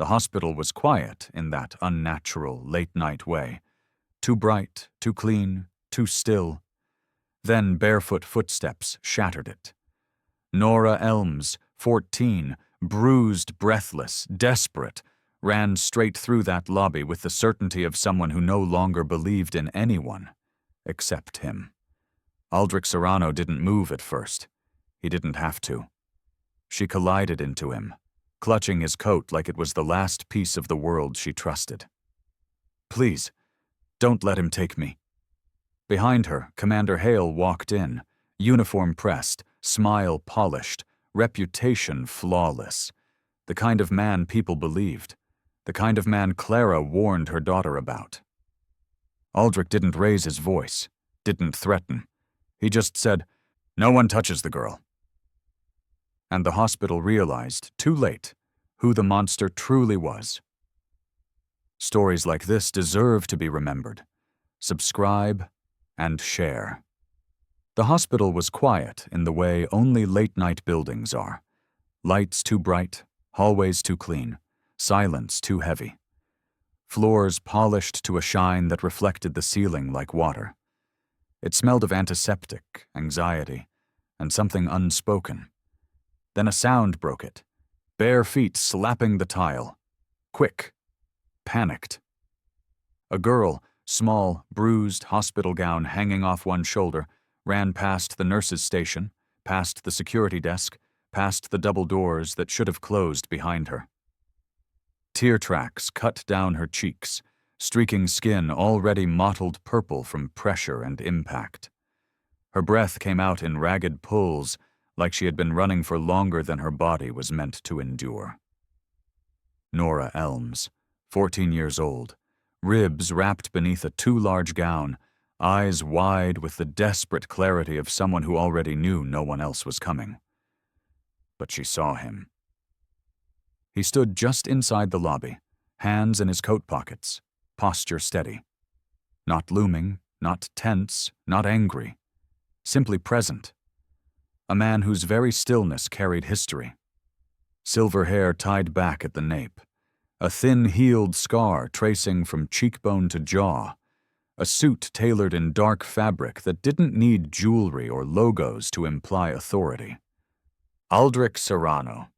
The hospital was quiet in that unnatural, late-night way. Too bright, too clean, too still. Then barefoot footsteps shattered it. Nora Elms, 14, bruised, breathless, desperate, ran straight through that lobby with the certainty of someone who no longer believed in anyone, except him. Aldric Serano didn't move at first. He didn't have to. She collided into him, clutching his coat like it was the last piece of the world she trusted. "Please, don't let him take me." Behind her, Commander Hale walked in, uniform pressed, smile polished, reputation flawless. The kind of man people believed. The kind of man Clara warned her daughter about. Aldric didn't raise his voice, didn't threaten. He just said, "No one touches the girl." And the hospital realized, too late, who the monster truly was. Stories like this deserve to be remembered. Subscribe and share. The hospital was quiet in the way only late-night buildings are. Lights too bright, hallways too clean, silence too heavy. Floors polished to a shine that reflected the ceiling like water. It smelled of antiseptic, anxiety, and something unspoken. Then a sound broke it. Bare feet slapping the tile. Quick. Panicked. A girl, small, bruised, hospital gown hanging off one shoulder, ran past the nurse's station, past the security desk, past the double doors that should have closed behind her. Tear tracks cut down her cheeks, streaking skin already mottled purple from pressure and impact. Her breath came out in ragged pulls, like she had been running for longer than her body was meant to endure. Nora Elms, 14 years old, ribs wrapped beneath a too-large gown, eyes wide with the desperate clarity of someone who already knew no one else was coming. But she saw him. He stood just inside the lobby, hands in his coat pockets, posture steady. Not looming, not tense, not angry. Simply present. A man whose very stillness carried history. Silver hair tied back at the nape. A thin-heeled scar tracing from cheekbone to jaw. A suit tailored in dark fabric that didn't need jewelry or logos to imply authority. Aldric Serano.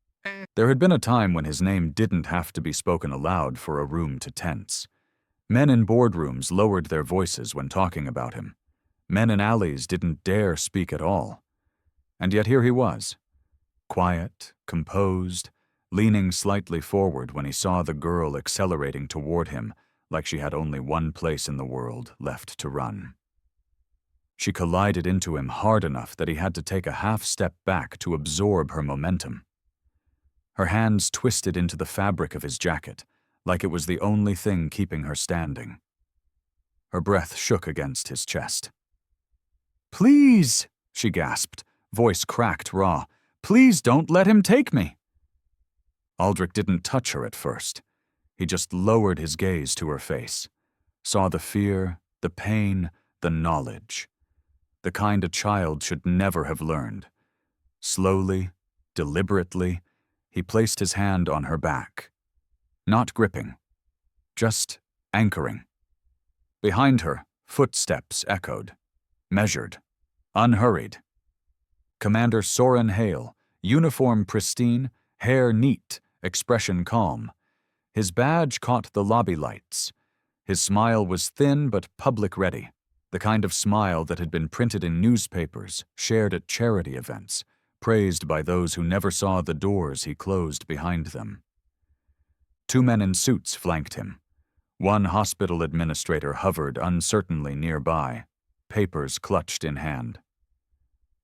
There had been a time when his name didn't have to be spoken aloud for a room to tense. Men in boardrooms lowered their voices when talking about him. Men in alleys didn't dare speak at all. And yet here he was, quiet, composed, leaning slightly forward when he saw the girl accelerating toward him like she had only one place in the world left to run. She collided into him hard enough that he had to take a half step back to absorb her momentum. Her hands twisted into the fabric of his jacket, like it was the only thing keeping her standing. Her breath shook against his chest. "Please," she gasped, voice cracked raw. "Please don't let him take me." Aldric didn't touch her at first. He just lowered his gaze to her face, saw the fear, the pain, the knowledge. The kind a child should never have learned. Slowly, deliberately, he placed his hand on her back. Not gripping, just anchoring. Behind her, footsteps echoed, measured, unhurried. Commander Soren Hale, uniform pristine, hair neat, expression calm. His badge caught the lobby lights. His smile was thin but public-ready, the kind of smile that had been printed in newspapers, shared at charity events, praised by those who never saw the doors he closed behind them. Two men in suits flanked him. One hospital administrator hovered uncertainly nearby, papers clutched in hand.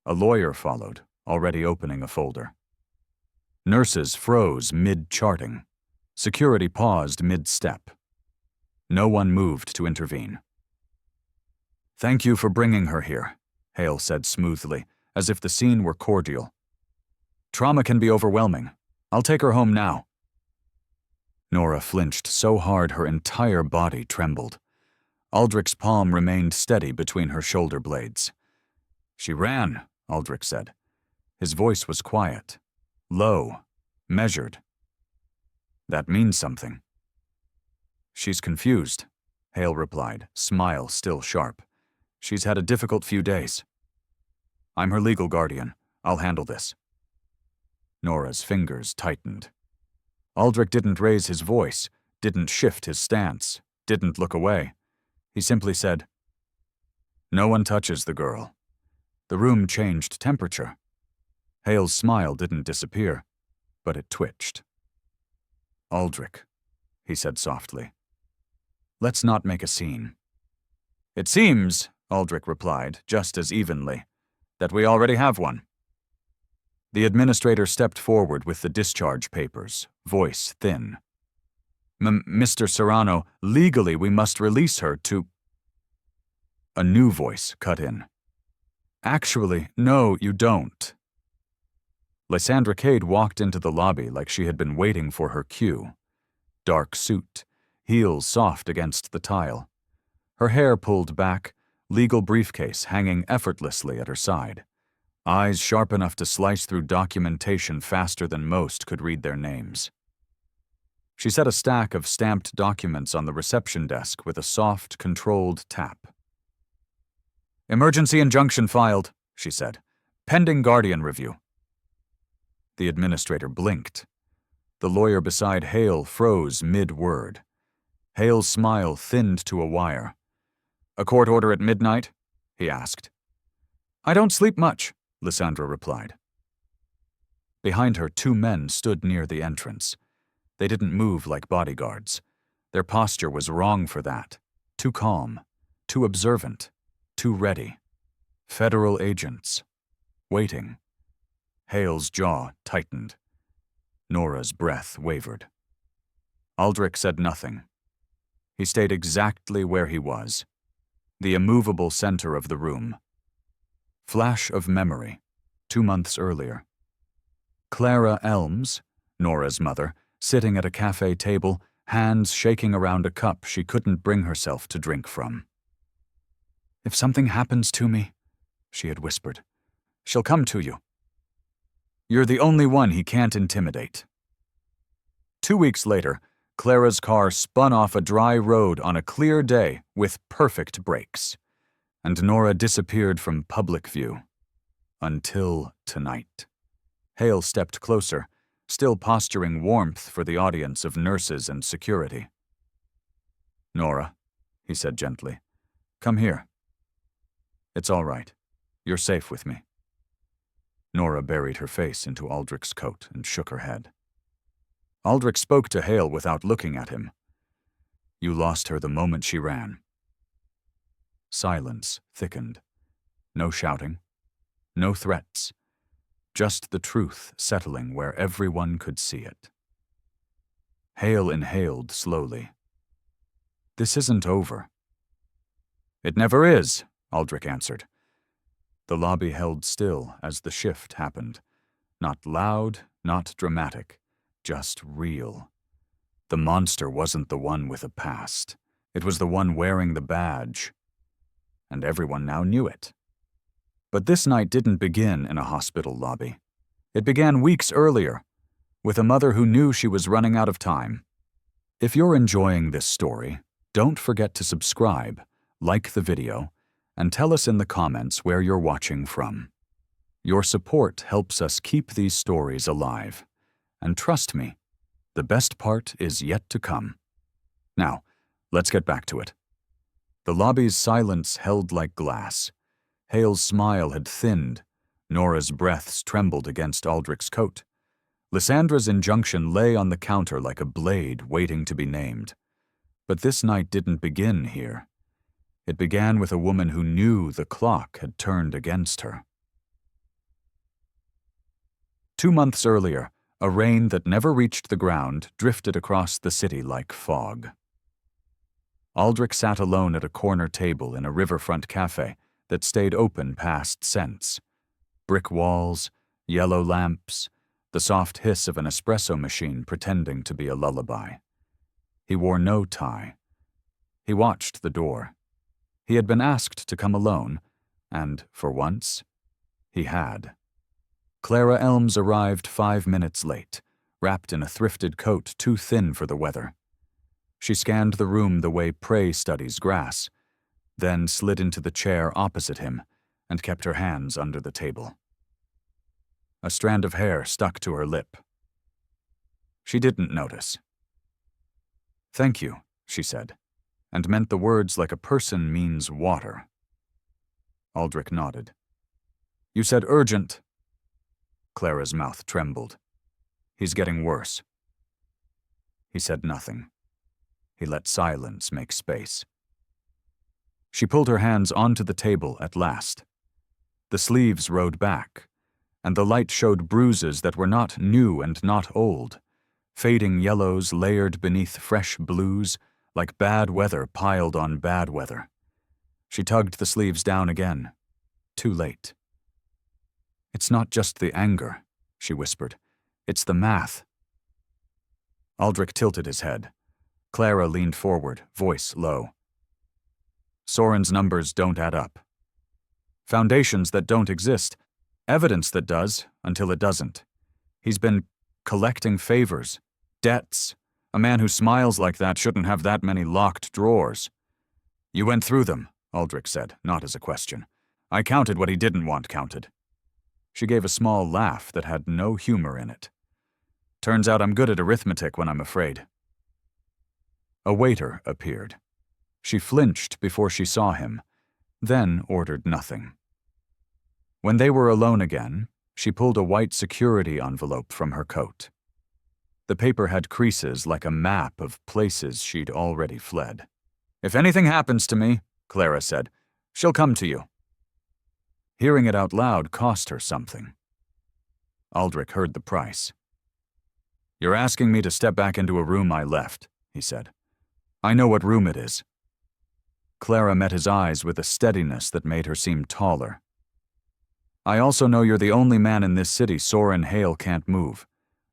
A lawyer followed, already opening a folder. Nurses froze mid-charting. Security paused mid-step. No one moved to intervene. "Thank you for bringing her here," Hale said smoothly, as if the scene were cordial. "Trauma can be overwhelming. I'll take her home now." Nora flinched so hard her entire body trembled. Aldric's palm remained steady between her shoulder blades. "She ran," Aldric said. His voice was quiet, low, measured. That means something. She's confused, Hale replied, smile still sharp. She's had a difficult few days. I'm her legal guardian. I'll handle this. Nora's fingers tightened. Aldric didn't raise his voice, didn't shift his stance, didn't look away. He simply said, "No one touches the girl." The room changed temperature. Hale's smile didn't disappear, but it twitched. "Aldric," he said softly, "let's not make a scene." "It seems," Aldric replied, just as evenly, "that we already have one." The administrator stepped forward with the discharge papers, voice thin. "Mr. Serano, legally we must release her to—" A new voice cut in. "Actually, no, you don't." Lysandra Cade walked into the lobby like she had been waiting for her cue. Dark suit, heels soft against the tile. Her hair pulled back, legal briefcase hanging effortlessly at her side. Eyes sharp enough to slice through documentation faster than most could read their names. She set a stack of stamped documents on the reception desk with a soft, controlled tap. "Emergency injunction filed," she said. "Pending guardian review." The administrator blinked. The lawyer beside Hale froze mid-word. Hale's smile thinned to a wire. "A court order at midnight?" he asked. "I don't sleep much," Lysandra replied. Behind her, 2 men stood near the entrance. They didn't move like bodyguards. Their posture was wrong for that. Too calm, too observant, too ready. Federal agents. Waiting. Hale's jaw tightened. Nora's breath wavered. Aldric said nothing. He stayed exactly where he was, the immovable center of the room. Flash of memory, 2 months earlier. Clara Elms, Nora's mother, sitting at a cafe table, hands shaking around a cup she couldn't bring herself to drink from. "If something happens to me," she had whispered, "she'll come to you. You're the only one he can't intimidate." 2 weeks later, Clara's car spun off a dry road on a clear day with perfect brakes, and Nora disappeared from public view. Until tonight. Hale stepped closer, still posturing warmth for the audience of nurses and security. "Nora," he said gently, "come here. It's all right. You're safe with me." Nora buried her face into Aldric's coat and shook her head. Aldric spoke to Hale without looking at him. "You lost her the moment she ran." Silence thickened. No shouting. No threats. Just the truth settling where everyone could see it. Hale inhaled slowly. "This isn't over." "It never is," Aldric answered. The lobby held still as the shift happened. Not loud, not dramatic, just real. The monster wasn't the one with a past. It was the one wearing the badge. And everyone now knew it. But this night didn't begin in a hospital lobby. It began weeks earlier, with a mother who knew she was running out of time. If you're enjoying this story, don't forget to subscribe, like the video, and tell us in the comments where you're watching from. Your support helps us keep these stories alive. And trust me, the best part is yet to come. Now, let's get back to it. The lobby's silence held like glass. Hale's smile had thinned. Nora's breaths trembled against Aldric's coat. Lysandra's injunction lay on the counter like a blade waiting to be named. But this night didn't begin here. It began with a woman who knew the clock had turned against her. 2 months earlier, a rain that never reached the ground drifted across the city like fog. Aldric sat alone at a corner table in a riverfront cafe that stayed open past scents. Brick walls, yellow lamps, the soft hiss of an espresso machine pretending to be a lullaby. He wore no tie. He watched the door. He had been asked to come alone, and, for once, he had. Clara Elms arrived 5 minutes late, wrapped in a thrifted coat too thin for the weather. She scanned the room the way prey studies grass, then slid into the chair opposite him and kept her hands under the table. A strand of hair stuck to her lip. She didn't notice. "Thank you," she said, and meant the words like a person means water. Aldric nodded. "You said urgent." Clara's mouth trembled. "He's getting worse." He said nothing. He let silence make space. She pulled her hands onto the table at last. The sleeves rode back, and the light showed bruises that were not new and not old, fading yellows layered beneath fresh blues, like bad weather piled on bad weather. She tugged the sleeves down again. Too late. "It's not just the anger," she whispered. "It's the math." Aldric tilted his head. Clara leaned forward, voice low. "Soren's numbers don't add up. Foundations that don't exist, evidence that does until it doesn't. He's been collecting favors, debts. A man who smiles like that shouldn't have that many locked drawers." "You went through them," Aldric said, not as a question. "I counted what he didn't want counted." She gave a small laugh that had no humor in it. "Turns out I'm good at arithmetic when I'm afraid." A waiter appeared. She flinched before she saw him, then ordered nothing. When they were alone again, she pulled a white security envelope from her coat. The paper had creases like a map of places she'd already fled. "If anything happens to me," Clara said, "she'll come to you." Hearing it out loud cost her something. Aldric heard the price. "You're asking me to step back into a room I left," he said. "I know what room it is." Clara met his eyes with a steadiness that made her seem taller. "I also know you're the only man in this city Soren Hale can't move.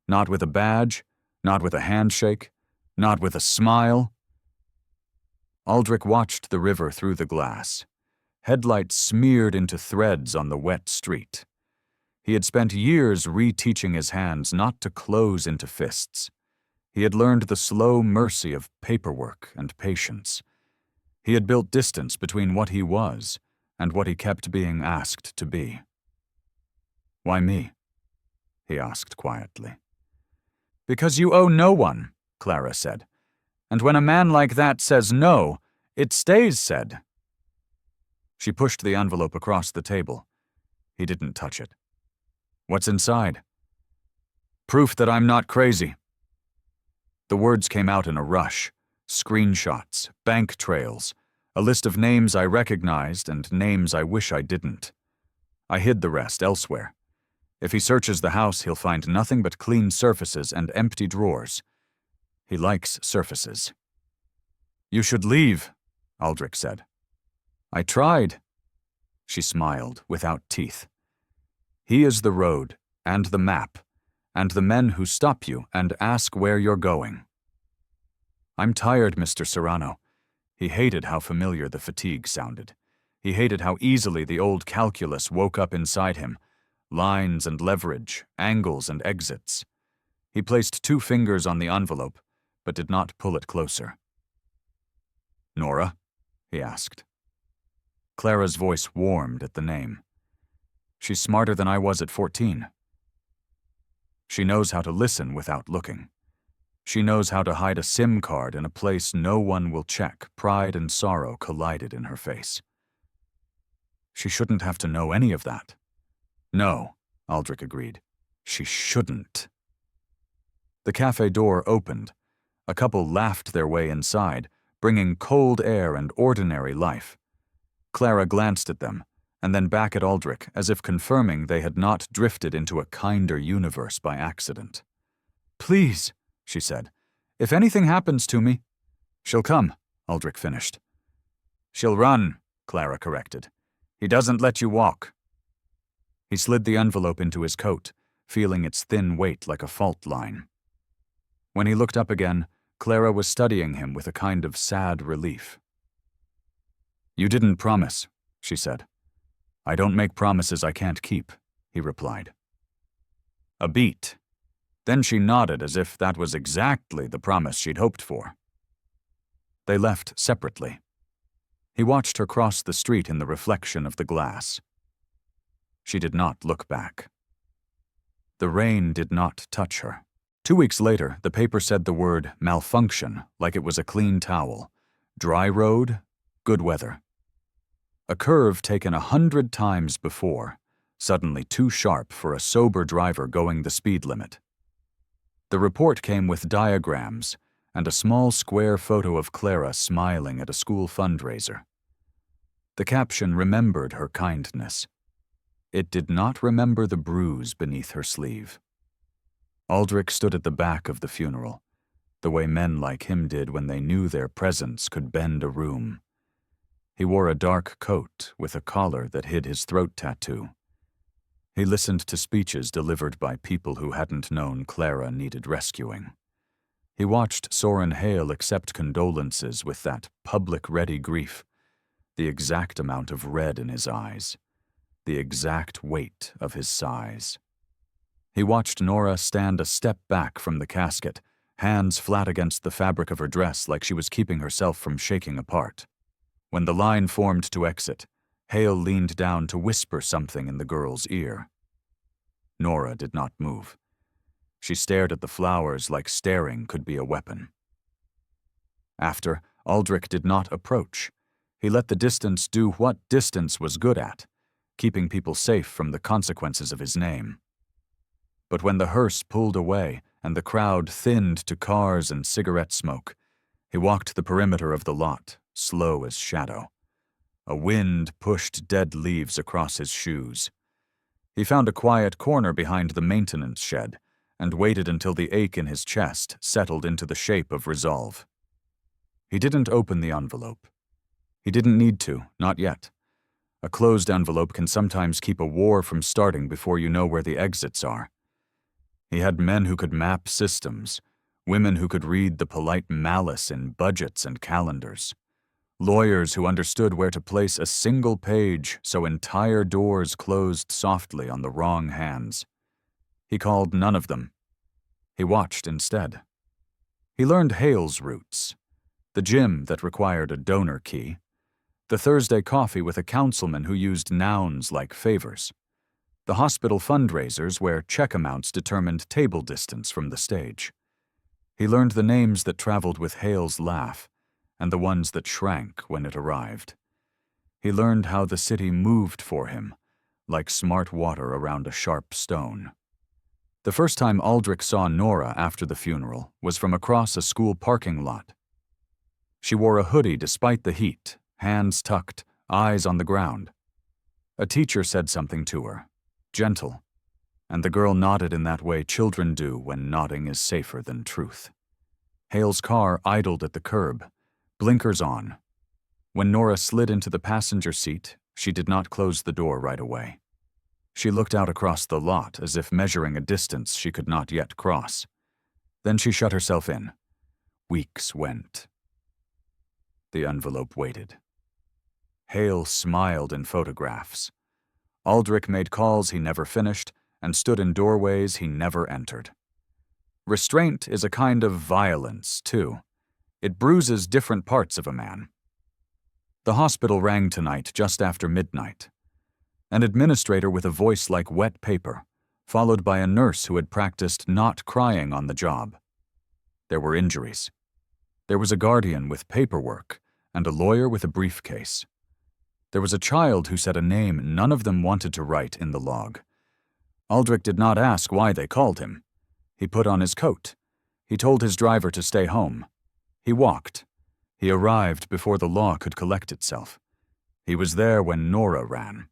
Not with a badge, not with a handshake, not with a smile." Aldric watched the river through the glass. Headlights smeared into threads on the wet street. He had spent years reteaching his hands not to close into fists. He had learned the slow mercy of paperwork and patience. He had built distance between what he was and what he kept being asked to be. "Why me?" he asked quietly. "Because you owe no one," Clara said. "And when a man like that says no, it stays said." She pushed the envelope across the table. He didn't touch it. "What's inside?" "Proof that I'm not crazy." The words came out in a rush. Screenshots, bank trails, a list of names I recognized and names I wish I didn't. I hid the rest elsewhere. If he searches the house, he'll find nothing but clean surfaces and empty drawers. He likes surfaces. "You should leave," Aldric said. "I tried." She smiled, without teeth. "He is the road, and the map, and the men who stop you and ask where you're going." "I'm tired, Mr. Serano." He hated how familiar the fatigue sounded. He hated how easily the old calculus woke up inside him. Lines and leverage, angles and exits. He placed 2 fingers on the envelope, but did not pull it closer. "Nora?" he asked. Clara's voice warmed at the name. "She's smarter than I was at 14. She knows how to listen without looking. She knows how to hide a SIM card in a place no one will check." Pride and sorrow collided in her face. "She shouldn't have to know any of that." "No," Aldric agreed. "She shouldn't." The cafe door opened. A couple laughed their way inside, bringing cold air and ordinary life. Clara glanced at them, and then back at Aldric, as if confirming they had not drifted into a kinder universe by accident. "Please," she said, "if anything happens to me—" "She'll come," Aldric finished. "She'll run," Clara corrected. "He doesn't let you walk." He slid the envelope into his coat, feeling its thin weight like a fault line. When he looked up again, Clara was studying him with a kind of sad relief. "You didn't promise," she said. "I don't make promises I can't keep," he replied. A beat. Then she nodded as if that was exactly the promise she'd hoped for. They left separately. He watched her cross the street in the reflection of the glass. She did not look back. The rain did not touch her. 2 weeks later, the paper said the word malfunction like it was a clean towel. Dry road, good weather. A curve taken 100 times before, suddenly too sharp for a sober driver going the speed limit. The report came with diagrams and a small square photo of Clara smiling at a school fundraiser. The caption remembered her kindness. It did not remember the bruise beneath her sleeve. Aldric stood at the back of the funeral, the way men like him did when they knew their presence could bend a room. He wore a dark coat with a collar that hid his throat tattoo. He listened to speeches delivered by people who hadn't known Clara needed rescuing. He watched Soren Hale accept condolences with that public-ready grief, the exact amount of red in his eyes, the exact weight of his sighs. He watched Nora stand a step back from the casket, hands flat against the fabric of her dress like she was keeping herself from shaking apart. When the line formed to exit, Hale leaned down to whisper something in the girl's ear. Nora did not move. She stared at the flowers like staring could be a weapon. After, Aldric did not approach. He let the distance do what distance was good at, keeping people safe from the consequences of his name. But when the hearse pulled away and the crowd thinned to cars and cigarette smoke, he walked the perimeter of the lot, slow as shadow. A wind pushed dead leaves across his shoes. He found a quiet corner behind the maintenance shed and waited until the ache in his chest settled into the shape of resolve. He didn't open the envelope. He didn't need to, not yet. A closed envelope can sometimes keep a war from starting before you know where the exits are. He had men who could map systems, women who could read the polite malice in budgets and calendars, lawyers who understood where to place a single page so entire doors closed softly on the wrong hands. He called none of them. He watched instead. He learned Hale's roots, the gym that required a donor key, the Thursday coffee with a councilman who used nouns like favors, the hospital fundraisers where check amounts determined table distance from the stage. He learned the names that traveled with Hale's laugh and the ones that shrank when it arrived. He learned how the city moved for him, like smart water around a sharp stone. The first time Aldric saw Nora after the funeral was from across a school parking lot. She wore a hoodie despite the heat, hands tucked, eyes on the ground. A teacher said something to her, gentle, and the girl nodded in that way children do when nodding is safer than truth. Hale's car idled at the curb, blinkers on. When Nora slid into the passenger seat, she did not close the door right away. She looked out across the lot as if measuring a distance she could not yet cross. Then she shut herself in. Weeks went. The envelope waited. Hale smiled in photographs. Aldric made calls he never finished and stood in doorways he never entered. Restraint is a kind of violence, too. It bruises different parts of a man. The hospital rang tonight just after midnight. An administrator with a voice like wet paper, followed by a nurse who had practiced not crying on the job. There were injuries. There was a guardian with paperwork and a lawyer with a briefcase. There was a child who said a name none of them wanted to write in the log. Aldric did not ask why they called him. He put on his coat. He told his driver to stay home. He walked. He arrived before the law could collect itself. He was there when Nora ran.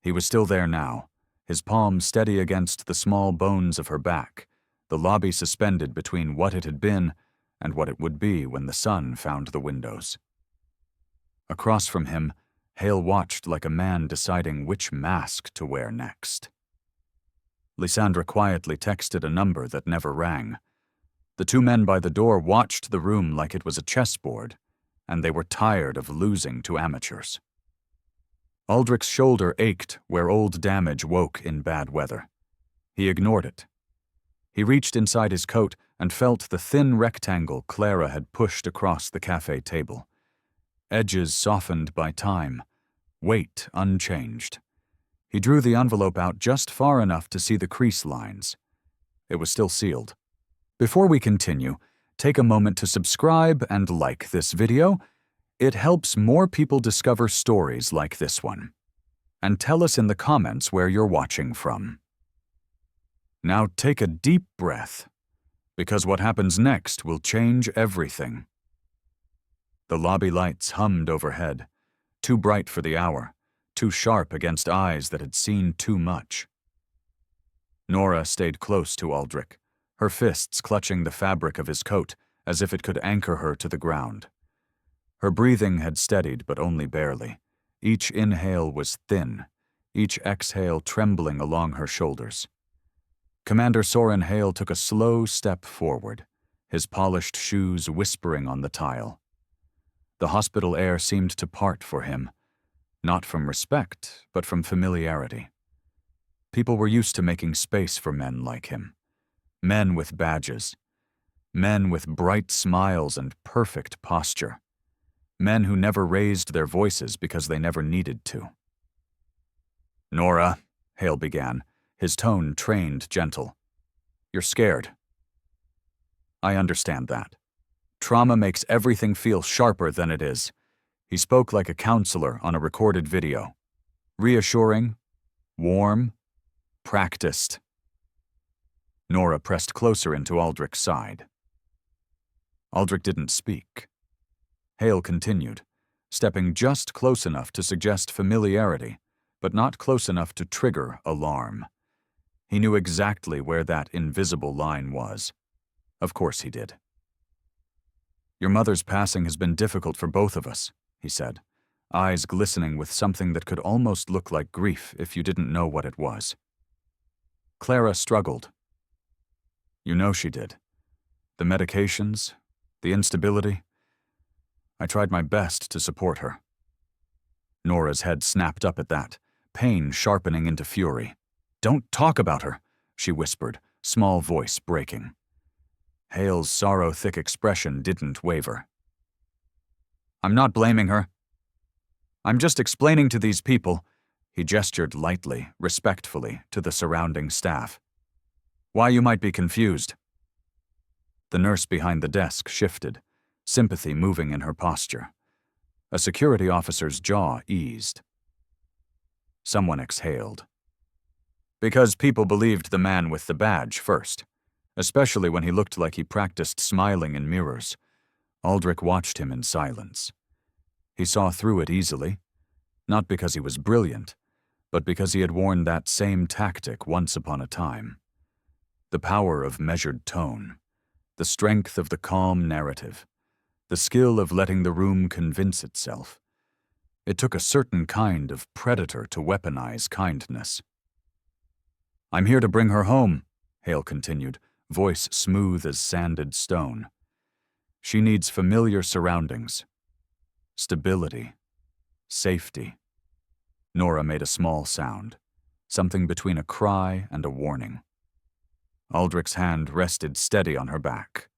He was still there now, his palm steady against the small bones of her back, the lobby suspended between what it had been and what it would be when the sun found the windows. Across from him, Hale watched like a man deciding which mask to wear next. Lysandra quietly texted a number that never rang. The two men by the door watched the room like it was a chessboard, and they were tired of losing to amateurs. Aldric's shoulder ached where old damage woke in bad weather. He ignored it. He reached inside his coat and felt the thin rectangle Clara had pushed across the cafe table. Edges softened by time, weight unchanged. He drew the envelope out just far enough to see the crease lines. It was still sealed. Before we continue, take a moment to subscribe and like this video. It helps more people discover stories like this one. And tell us in the comments where you're watching from. Now take a deep breath, because what happens next will change everything. The lobby lights hummed overhead, too bright for the hour, too sharp against eyes that had seen too much. Nora stayed close to Aldric, her fists clutching the fabric of his coat as if it could anchor her to the ground. Her breathing had steadied, but only barely. Each inhale was thin, each exhale trembling along her shoulders. Commander Soren Hale took a slow step forward, his polished shoes whispering on the tile. The hospital air seemed to part for him, not from respect, but from familiarity. People were used to making space for men like him. Men with badges. Men with bright smiles and perfect posture. Men who never raised their voices because they never needed to. "Nora," Hale began, his tone trained gentle. "You're scared. I understand that. Trauma makes everything feel sharper than it is." He spoke like a counselor on a recorded video. Reassuring, warm, practiced. Nora pressed closer into Aldric's side. Aldric didn't speak. Hale continued, stepping just close enough to suggest familiarity, but not close enough to trigger alarm. He knew exactly where that invisible line was. Of course he did. "Your mother's passing has been difficult for both of us," he said, eyes glistening with something that could almost look like grief if you didn't know what it was. Clara struggled. "You know she did. The medications, the instability. I tried my best to support her." Nora's head snapped up at that, pain sharpening into fury. "Don't talk about her," she whispered, small voice breaking. Hale's sorrow-thick expression didn't waver. "I'm not blaming her. I'm just explaining to these people," he gestured lightly, respectfully, to the surrounding staff, "why you might be confused." The nurse behind the desk shifted, sympathy moving in her posture. A security officer's jaw eased. Someone exhaled. "Because people believed the man with the badge first, especially when he looked like he practiced smiling in mirrors." Aldric watched him in silence. He saw through it easily, not because he was brilliant, but because he had worn that same tactic once upon a time. The power of measured tone, the strength of the calm narrative, the skill of letting the room convince itself. It took a certain kind of predator to weaponize kindness. "I'm here to bring her home," Hale continued, voice smooth as sanded stone. "She needs familiar surroundings. Stability. Safety." Nora made a small sound, something between a cry and a warning. Aldric's hand rested steady on her back.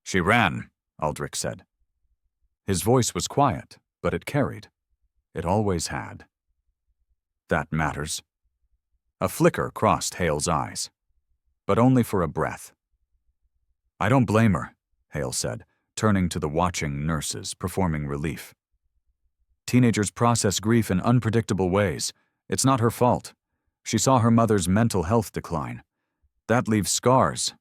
"She ran," Aldric said. His voice was quiet, but it carried. It always had. "That matters." A flicker crossed Hale's eyes, but only for a breath. "I don't blame her," Hale said, turning to the watching nurses, performing relief. "Teenagers process grief in unpredictable ways. It's not her fault. She saw her mother's mental health decline. That leaves scars."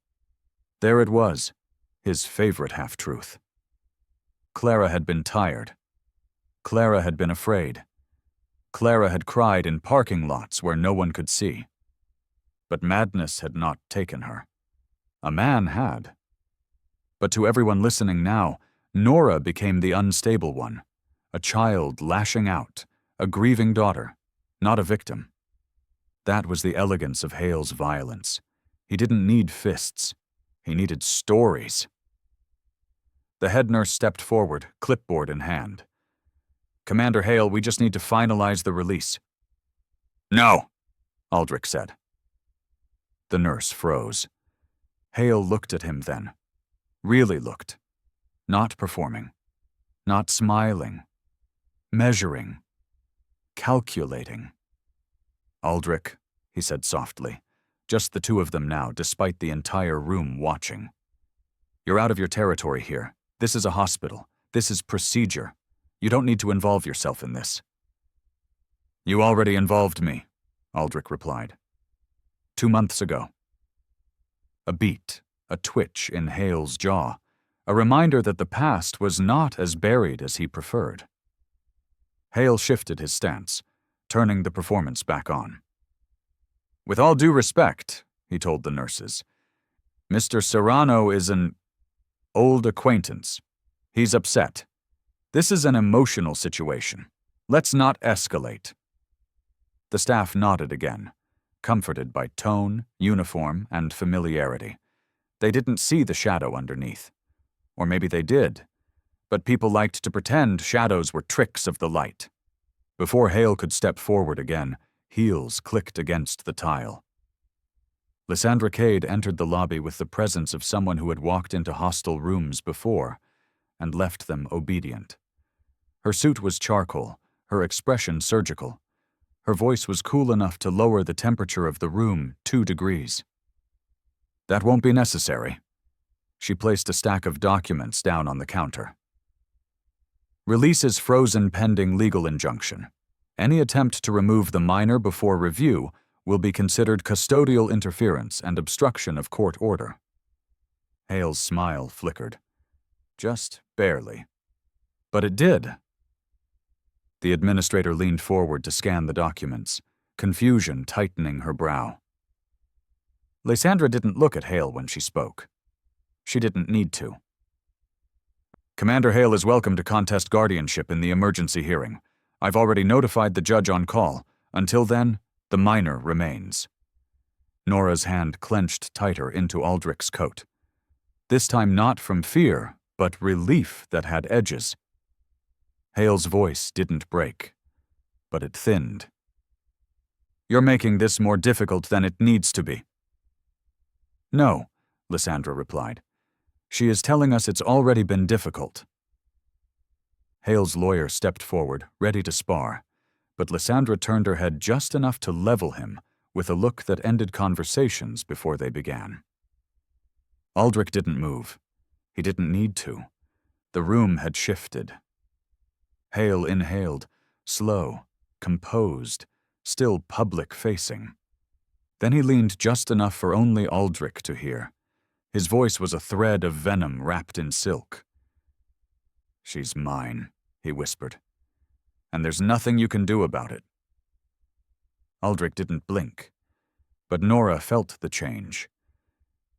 There it was, his favorite half-truth. Clara had been tired. Clara had been afraid. Clara had cried in parking lots where no one could see. But madness had not taken her. A man had. But to everyone listening now, Nora became the unstable one, a child lashing out, a grieving daughter, not a victim. That was the elegance of Hale's violence. He didn't need fists. He needed stories. The head nurse stepped forward, clipboard in hand. "Commander Hale, we just need to finalize the release." "No," Aldric said. The nurse froze. Hale looked at him then. Really looked. Not performing. Not smiling. Measuring. Calculating. "Aldric," he said softly, just the two of them now, despite the entire room watching. "You're out of your territory here. This is a hospital. This is procedure. You don't need to involve yourself in this." "You already involved me," Aldric replied. 2 months ago. A beat, a twitch in Hale's jaw, a reminder that the past was not as buried as he preferred. Hale shifted his stance, turning the performance back on. "With all due respect," he told the nurses, "Mr. Serano is an old acquaintance. He's upset. This is an emotional situation. Let's not escalate." The staff nodded again, comforted by tone, uniform, and familiarity. They didn't see the shadow underneath. Or maybe they did, but people liked to pretend shadows were tricks of the light. Before Hale could step forward again, heels clicked against the tile. Lysandra Cade entered the lobby with the presence of someone who had walked into hostile rooms before and left them obedient. Her suit was charcoal, her expression surgical. Her voice was cool enough to lower the temperature of the room 2 degrees. "That won't be necessary." She placed a stack of documents down on the counter. "Release is frozen pending legal injunction. Any attempt to remove the minor before review will be considered custodial interference and obstruction of court order." Hale's smile flickered. Just barely. But it did. The administrator leaned forward to scan the documents, confusion tightening her brow. Lysandra didn't look at Hale when she spoke. She didn't need to. "Commander Hale is welcome to contest guardianship in the emergency hearing. I've already notified the judge on call. Until then, the minor remains." Nora's hand clenched tighter into Aldric's coat. This time not from fear, but relief that had edges. Hale's voice didn't break, but it thinned. "You're making this more difficult than it needs to be." "No," Lysandra replied. "She is telling us it's already been difficult." Hale's lawyer stepped forward, ready to spar, but Lysandra turned her head just enough to level him with a look that ended conversations before they began. Aldric didn't move. He didn't need to. The room had shifted. Hale inhaled, slow, composed, still public-facing. Then he leaned just enough for only Aldric to hear. His voice was a thread of venom wrapped in silk. "She's mine," he whispered. "And there's nothing you can do about it." Aldric didn't blink, but Nora felt the change.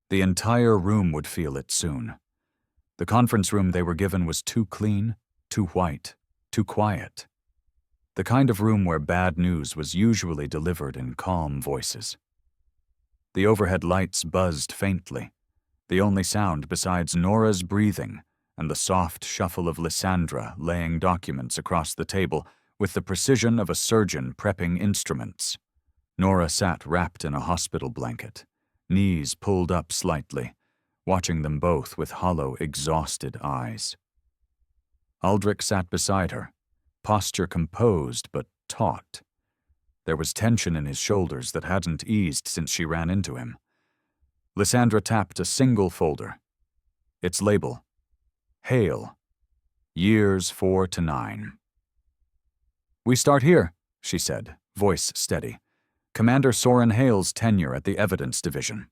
The entire room would feel it soon. The conference room they were given was too clean, too white, too quiet. The kind of room where bad news was usually delivered in calm voices. The overhead lights buzzed faintly, the only sound besides Nora's breathing and the soft shuffle of Lysandra laying documents across the table with the precision of a surgeon prepping instruments. Nora sat wrapped in a hospital blanket, knees pulled up slightly, watching them both with hollow, exhausted eyes. Aldric sat beside her, posture composed but taut. There was tension in his shoulders that hadn't eased since she ran into him. Lysandra tapped a single folder. Its label, Hale, years 4 to 9. "We start here," she said, voice steady. "Commander Soren Hale's tenure at the Evidence Division."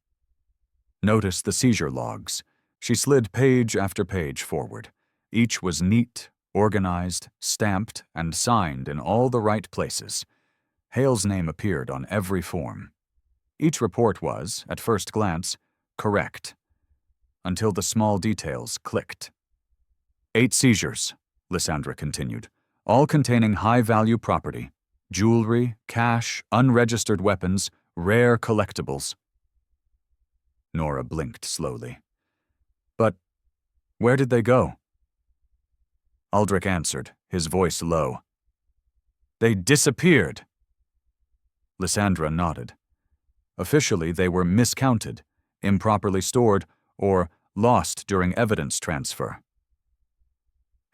Notice the seizure logs. She slid page after page forward. Each was neat, organized, stamped, and signed in all the right places. Hale's name appeared on every form. Each report was, at first glance, correct, until the small details clicked. 8 seizures, Lysandra continued, all containing high-value property, jewelry, cash, unregistered weapons, rare collectibles. Nora blinked slowly. "But where did they go?" Aldric answered, his voice low. "They disappeared." Lysandra nodded. Officially, they were miscounted, improperly stored, or lost during evidence transfer.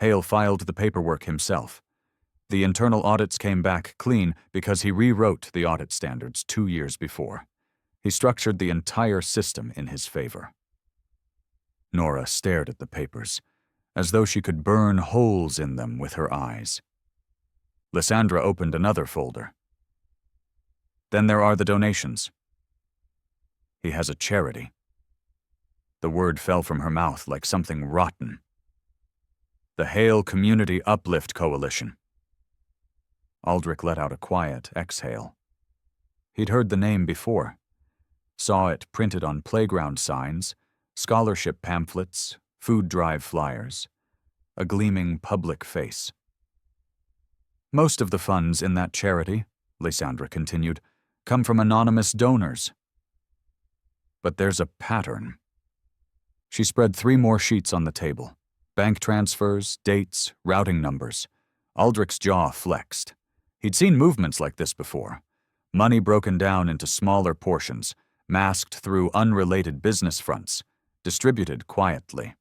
Hale filed the paperwork himself. The internal audits came back clean because he rewrote the audit standards 2 years before. He structured the entire system in his favor. Nora stared at the papers, as though she could burn holes in them with her eyes. Lysandra opened another folder. Then there are the donations. He has a charity. The word fell from her mouth like something rotten. The Hale Community Uplift Coalition. Aldric let out a quiet exhale. He'd heard the name before. Saw it printed on playground signs, scholarship pamphlets, food drive flyers. A gleaming public face. Most of the funds in that charity, Lysandra continued, come from anonymous donors. But there's a pattern. She spread 3 more sheets on the table. Bank transfers, dates, routing numbers. Aldric's jaw flexed. He'd seen movements like this before. Money broken down into smaller portions, masked through unrelated business fronts, distributed quietly.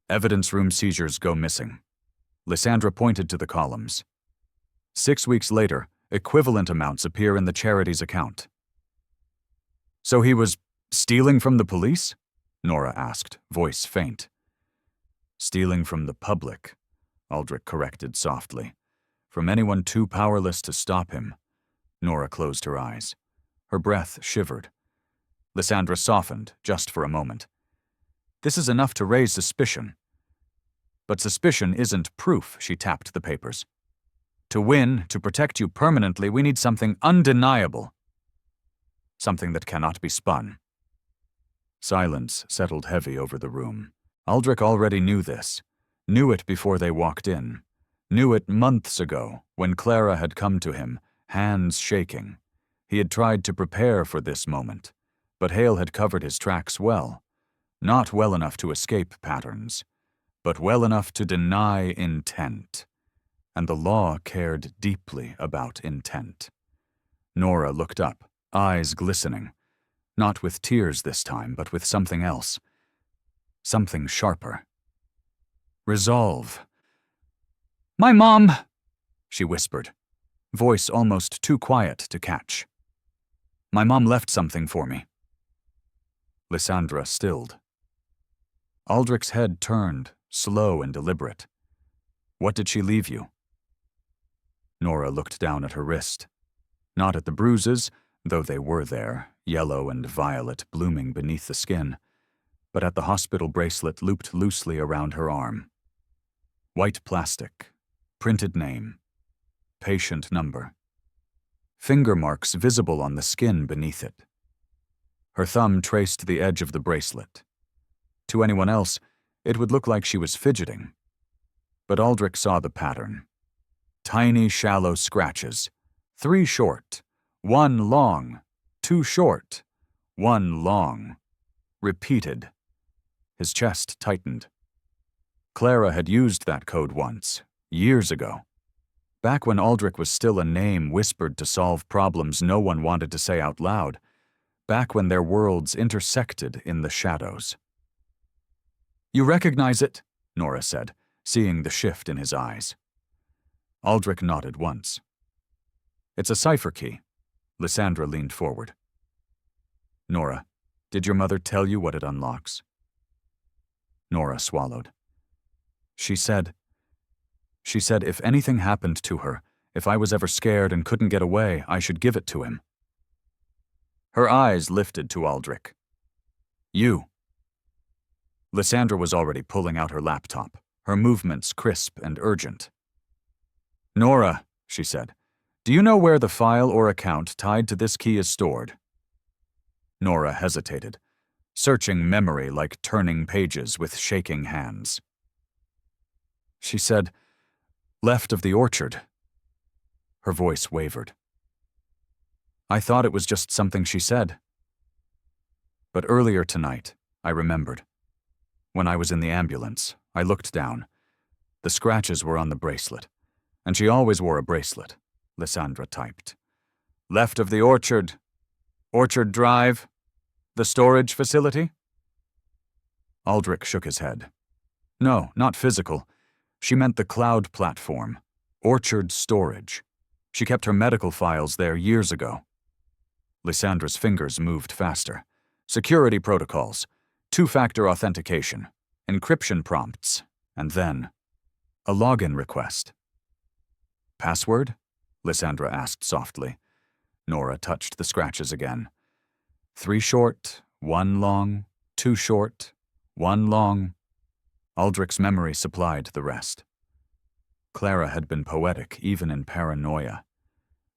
Evidence room seizures go missing. Lysandra pointed to the columns. 6 weeks later, equivalent amounts appear in the charity's account. So he was stealing from the police? Nora asked, voice faint. Stealing from the public, Aldric corrected softly. From anyone too powerless to stop him. Nora closed her eyes. Her breath shivered. Lysandra softened, just for a moment. This is enough to raise suspicion. But suspicion isn't proof, she tapped the papers. To win, to protect you permanently, we need something undeniable. Something that cannot be spun. Silence settled heavy over the room. Aldric already knew this. Knew it before they walked in. Knew it months ago, when Clara had come to him, hands shaking. He had tried to prepare for this moment, but Hale had covered his tracks well. Not well enough to escape patterns, but well enough to deny intent. And the law cared deeply about intent. Nora looked up, eyes glistening. Not with tears this time, but with something else. Something sharper. Resolve. "My mom," she whispered, voice almost too quiet to catch. "My mom left something for me." Lysandra stilled. Aldric's head turned, slow and deliberate. "What did she leave you?" Nora looked down at her wrist. Not at the bruises, though they were there, yellow and violet blooming beneath the skin, but at the hospital bracelet looped loosely around her arm. White plastic, printed name, patient number. Finger marks visible on the skin beneath it. Her thumb traced the edge of the bracelet. To anyone else, it would look like she was fidgeting. But Aldric saw the pattern. Tiny, shallow scratches. 3 short, 1 long, 2 short, 1 long. Repeated. His chest tightened. Clara had used that code once, years ago. Back when Aldric was still a name whispered to solve problems no one wanted to say out loud. Back when their worlds intersected in the shadows. "You recognize it?" Nora said, seeing the shift in his eyes. Aldric nodded once. "It's a cipher key." Lysandra leaned forward. "Nora, did your mother tell you what it unlocks?" Nora swallowed. She said if anything happened to her, if I was ever scared and couldn't get away, I should give it to him." Her eyes lifted to Aldric. "You." Lysandra was already pulling out her laptop, her movements crisp and urgent. "Nora," she said, "do you know where the file or account tied to this key is stored?" Nora hesitated, searching memory like turning pages with shaking hands. She said, "Left of the orchard." Her voice wavered. I thought it was just something she said. But earlier tonight, I remembered. When I was in the ambulance, I looked down. The scratches were on the bracelet, and she always wore a bracelet, Lysandra typed. "Left of the orchard. Orchard Drive. The storage facility? Aldric shook his head. No, not physical. She meant the cloud platform. Orchard Storage. She kept her medical files there years ago. Lysandra's fingers moved faster. Security protocols, two-factor authentication, encryption prompts, and then a login request. Password? Lysandra asked softly. Nora touched the scratches again. 3 short, 1 long, 2 short, 1 long. Aldric's memory supplied the rest. Clara had been poetic even in paranoia.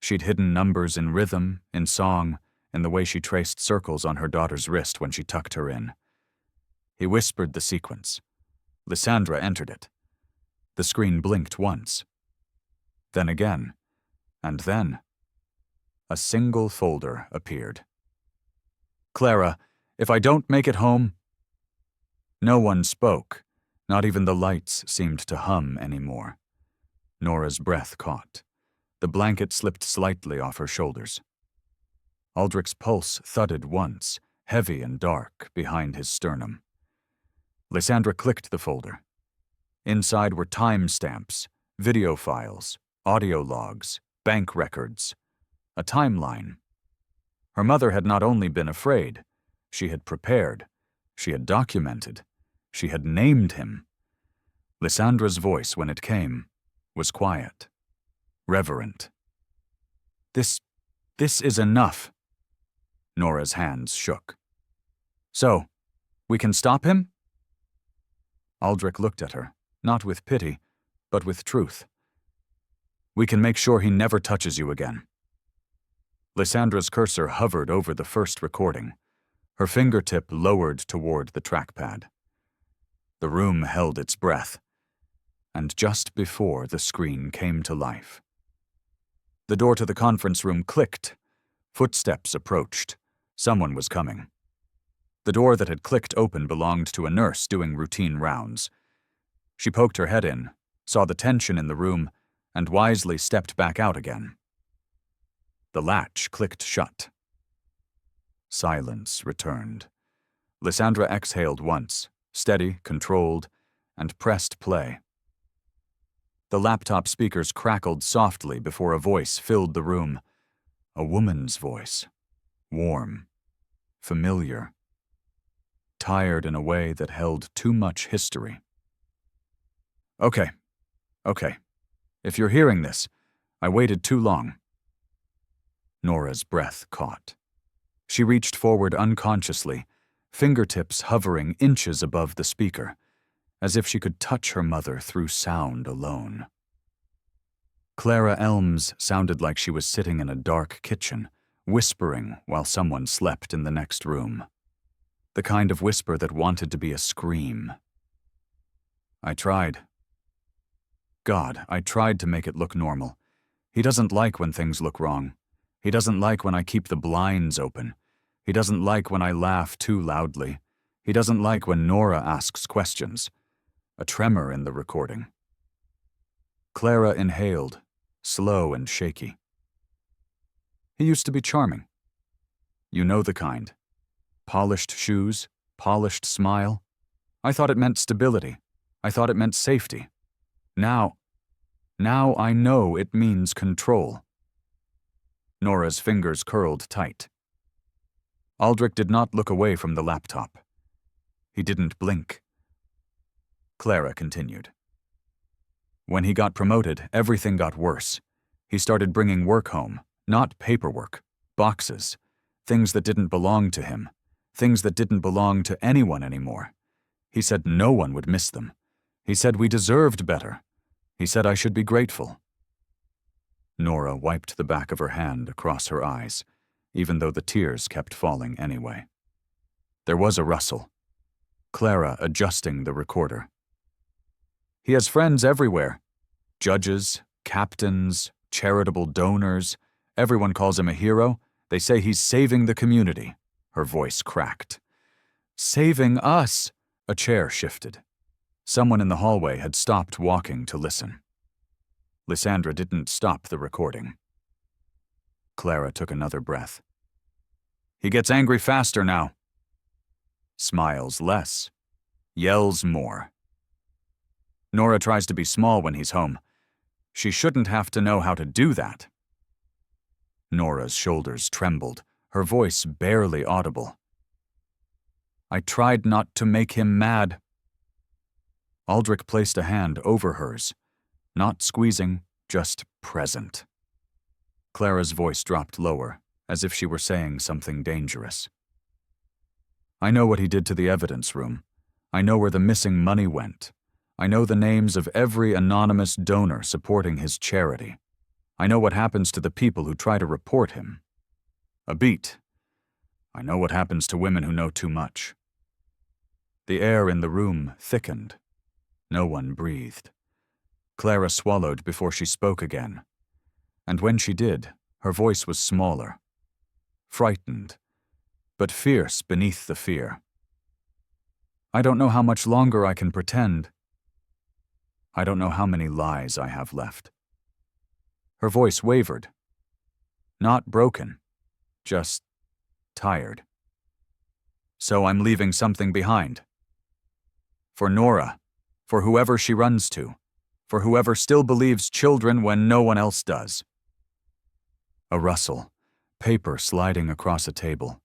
She'd hidden numbers in rhythm, in song, in the way she traced circles on her daughter's wrist when she tucked her in. He whispered the sequence. Lysandra entered it. The screen blinked once. Then again. And then. A single folder appeared. Clara, if I don't make it home... No one spoke. Not even the lights seemed to hum anymore. Nora's breath caught. The blanket slipped slightly off her shoulders. Aldric's pulse thudded once, heavy and dark, behind his sternum. Lysandra clicked the folder. Inside were timestamps, video files, audio logs, bank records, a timeline. Her mother had not only been afraid, she had prepared, she had documented, she had named him. Lysandra's voice, when it came, was quiet, reverent. This is enough. Nora's hands shook. So, we can stop him? Aldric looked at her, not with pity, but with truth. We can make sure he never touches you again. Lysandra's cursor hovered over the first recording. Her fingertip lowered toward the trackpad. The room held its breath, and just before the screen came to life. The door to the conference room clicked. Footsteps approached. Someone was coming. The door that had clicked open belonged to a nurse doing routine rounds. She poked her head in, saw the tension in the room, and wisely stepped back out again. The latch clicked shut. Silence returned. Lysandra exhaled once, steady, controlled, and pressed play. The laptop speakers crackled softly before a voice filled the room. A woman's voice. Warm. Familiar. Tired in a way that held too much history. Okay. If you're hearing this, I waited too long. Nora's breath caught. She reached forward unconsciously, fingertips hovering inches above the speaker, as if she could touch her mother through sound alone. Clara Elms sounded like she was sitting in a dark kitchen, whispering while someone slept in the next room. The kind of whisper that wanted to be a scream. I tried. God, I tried to make it look normal. He doesn't like when things look wrong. He doesn't like when I keep the blinds open. He doesn't like when I laugh too loudly. He doesn't like when Nora asks questions. A tremor in the recording. Clara inhaled, slow and shaky. He used to be charming. You know the kind. Polished shoes, polished smile. I thought it meant stability. I thought it meant safety. Now I know it means control. Nora's fingers curled tight. Aldric did not look away from the laptop. He didn't blink. Clara continued. When he got promoted, everything got worse. He started bringing work home, not paperwork, boxes, things that didn't belong to him, things that didn't belong to anyone anymore. He said no one would miss them. He said we deserved better. He said I should be grateful. Nora wiped the back of her hand across her eyes, even though the tears kept falling anyway. There was a rustle. Clara adjusting the recorder. He has friends everywhere. Judges, captains, charitable donors. Everyone calls him a hero. They say he's saving the community. Her voice cracked. Saving us! A chair shifted. Someone in the hallway had stopped walking to listen. Lysandra didn't stop the recording. Clara took another breath. He gets angry faster now. smiles less, yells more. Nora tries to be small when he's home. She shouldn't have to know how to do that. Nora's shoulders trembled, her voice barely audible. I tried not to make him mad. Aldric placed a hand over hers, not squeezing, just present. Clara's voice dropped lower, as if she were saying something dangerous. I know what he did to the evidence room. I know where the missing money went. I know the names of every anonymous donor supporting his charity. I know what happens to the people who try to report him. A beat. I know what happens to women who know too much. The air in the room thickened. No one breathed. Clara swallowed before she spoke again. And when she did, her voice was smaller. Frightened, but fierce beneath the fear. I don't know how much longer I can pretend. I don't know how many lies I have left. Her voice wavered. Not broken, just tired. So I'm leaving something behind. For Nora, for whoever she runs to, for whoever still believes children when no one else does. A rustle, paper sliding across a table.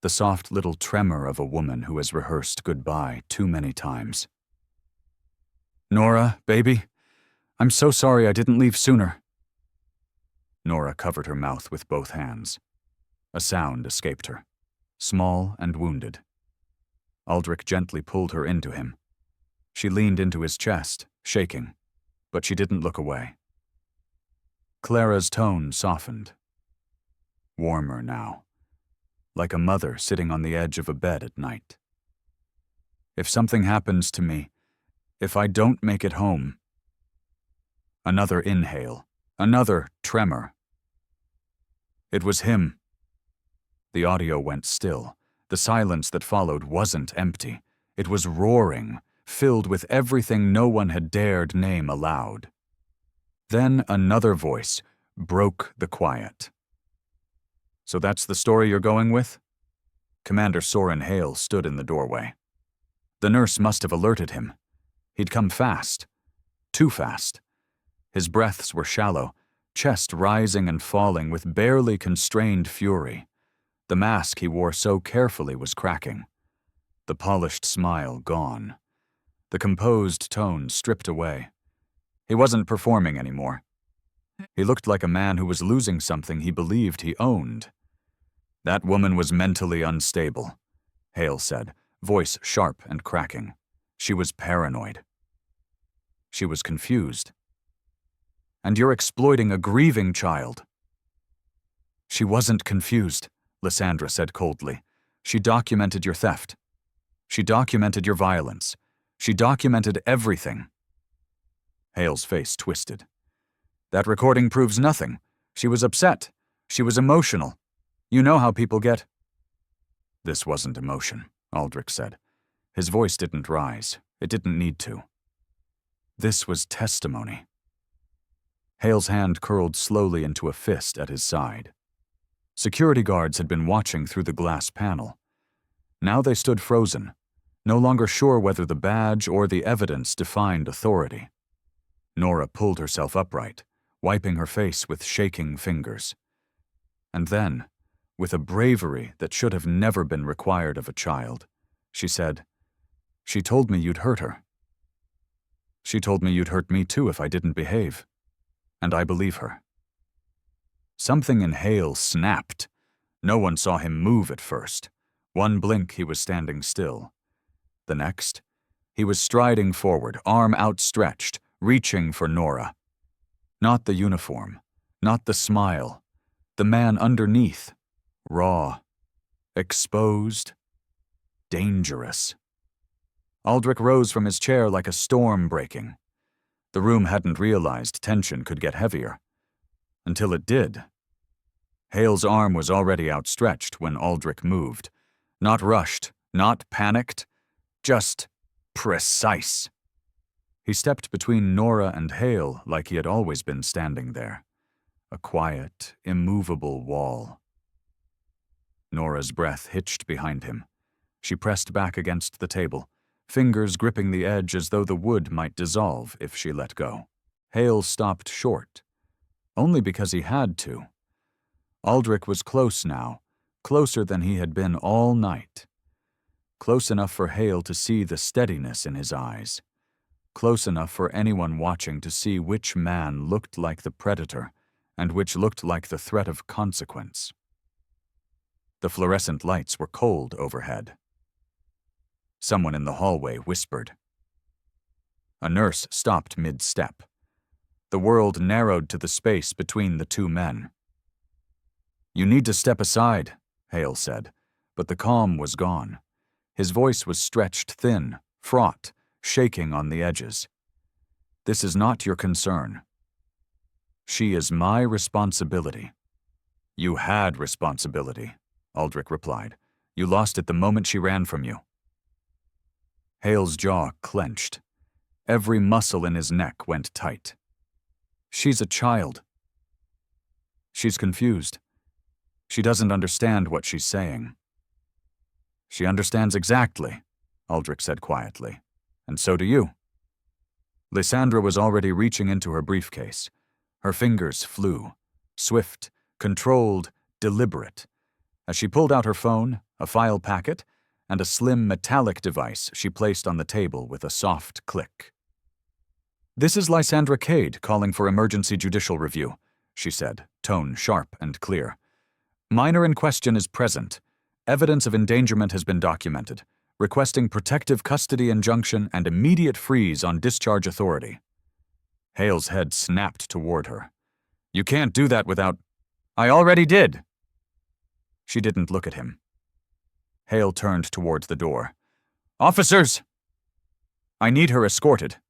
The soft little tremor of a woman who has rehearsed goodbye too many times. Nora, baby, I'm so sorry I didn't leave sooner. Nora covered her mouth with both hands. A sound escaped her, small and wounded. Aldric gently pulled her into him. She leaned into his chest, shaking, but she didn't look away. Clara's tone softened. Warmer now, like a mother sitting on the edge of a bed at night. If something happens to me, if I don't make it home. Another inhale, another tremor. It was him. The audio went still. The silence that followed wasn't empty. It was roaring, filled with everything no one had dared name aloud. Then another voice broke the quiet. So that's the story you're going with? Commander Soren Hale stood in the doorway. The nurse must have alerted him. He'd come fast. Too fast. His breaths were shallow, chest rising and falling with barely constrained fury. The mask he wore so carefully was cracking. The polished smile gone. The composed tone stripped away. He wasn't performing anymore. He looked like a man who was losing something he believed he owned. That woman was mentally unstable, Hale said, voice sharp and cracking. She was paranoid. She was confused. And you're exploiting a grieving child. She wasn't confused, Lysandra said coldly. She documented your theft. She documented your violence. She documented everything. Hale's face twisted. That recording proves nothing. She was upset. She was emotional. You know how people get. This wasn't emotion, Aldric said. His voice didn't rise. It didn't need to. This was testimony. Hale's hand curled slowly into a fist at his side. Security guards had been watching through the glass panel. Now they stood frozen, no longer sure whether the badge or the evidence defined authority. Nora pulled herself upright, wiping her face with shaking fingers. And then, with a bravery that should have never been required of a child, she said, "She told me you'd hurt her. She told me you'd hurt me too if I didn't behave. And I believe her." Something in Hale snapped. No one saw him move at first. One blink he was standing still. The next, he was striding forward, arm outstretched, reaching for Nora. Not the uniform, not the smile. The man underneath, raw, exposed, dangerous. Aldric rose from his chair like a storm breaking. The room hadn't realized tension could get heavier. Until it did. Hale's arm was already outstretched when Aldric moved. Not rushed, not panicked, just precise. He stepped between Nora and Hale like he had always been standing there. A quiet, immovable wall. Nora's breath hitched behind him. She pressed back against the table, fingers gripping the edge as though the wood might dissolve if she let go. Hale stopped short, only because he had to. Aldric was close now, closer than he had been all night. Close enough for Hale to see the steadiness in his eyes. Close enough for anyone watching to see which man looked like the predator and which looked like the threat of consequence. The fluorescent lights were cold overhead. Someone in the hallway whispered. A nurse stopped mid-step. The world narrowed to the space between the two men. "You need to step aside," Hale said, but the calm was gone. His voice was stretched thin, fraught, shaking on the edges. "This is not your concern. She is my responsibility." "You had responsibility," Aldric replied. "You lost it the moment she ran from you." Hale's jaw clenched. Every muscle in his neck went tight. "She's a child." "She's confused. She doesn't understand what she's saying." "She understands exactly," Aldric said quietly. "And so do you." Lysandra was already reaching into her briefcase. Her fingers flew, swift, controlled, deliberate. As she pulled out her phone, a file packet, and a slim metallic device she placed on the table with a soft click. "This is Lysandra Cade calling for emergency judicial review," she said, tone sharp and clear. "Minor in question is present. Evidence of endangerment has been documented, requesting protective custody injunction and immediate freeze on discharge authority." Hale's head snapped toward her. "You can't do that without—" "I already did." She didn't look at him. Hale turned toward the door. "Officers!" "I need her escorted."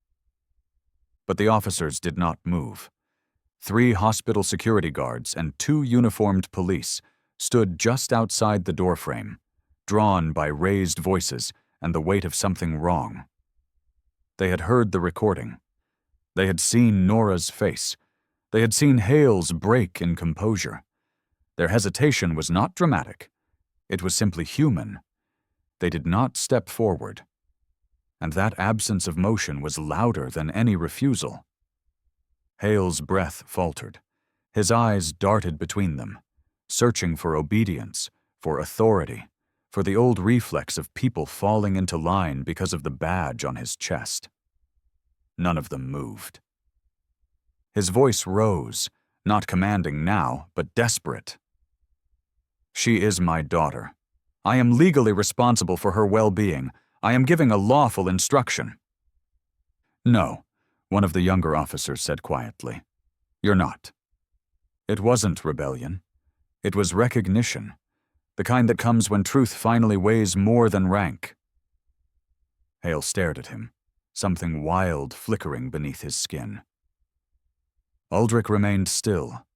But the officers did not move. 3 hospital security guards and 2 uniformed police stood just outside the doorframe, drawn by raised voices and the weight of something wrong. They had heard the recording. They had seen Nora's face. They had seen Hale's break in composure. Their hesitation was not dramatic. It was simply human. They did not step forward. And that absence of motion was louder than any refusal. Hale's breath faltered. His eyes darted between them, searching for obedience, for authority, for the old reflex of people falling into line because of the badge on his chest. None of them moved. His voice rose, not commanding now, but desperate. "She is my daughter. I am legally responsible for her well-being. I am giving a lawful instruction." "No," one of the younger officers said quietly. "You're not." It wasn't rebellion. It was recognition, the kind that comes when truth finally weighs more than rank. Hale stared at him, something wild flickering beneath his skin. Aldric remained still.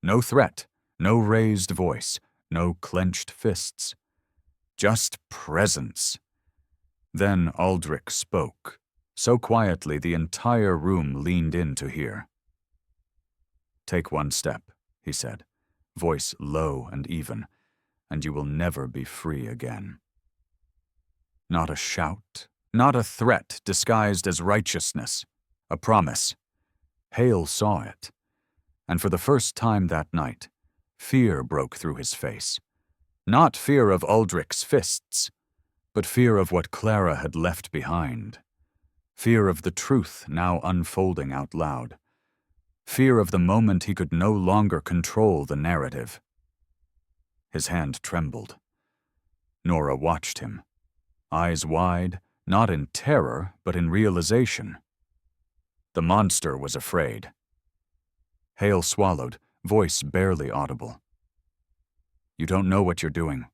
No threat, no raised voice, no clenched fists. Just presence. Then Aldric spoke, so quietly the entire room leaned in to hear. "Take one step," he said, voice low and even, "and you will never be free again." Not a shout, not a threat disguised as righteousness, a promise. Hale saw it, and for the first time that night, fear broke through his face. Not fear of Aldric's fists, but fear of what Clara had left behind. Fear of the truth now unfolding out loud. Fear of the moment he could no longer control the narrative. His hand trembled. Nora watched him, eyes wide, not in terror, but in realization. The monster was afraid. Hale swallowed, voice barely audible. "You don't know what you're doing.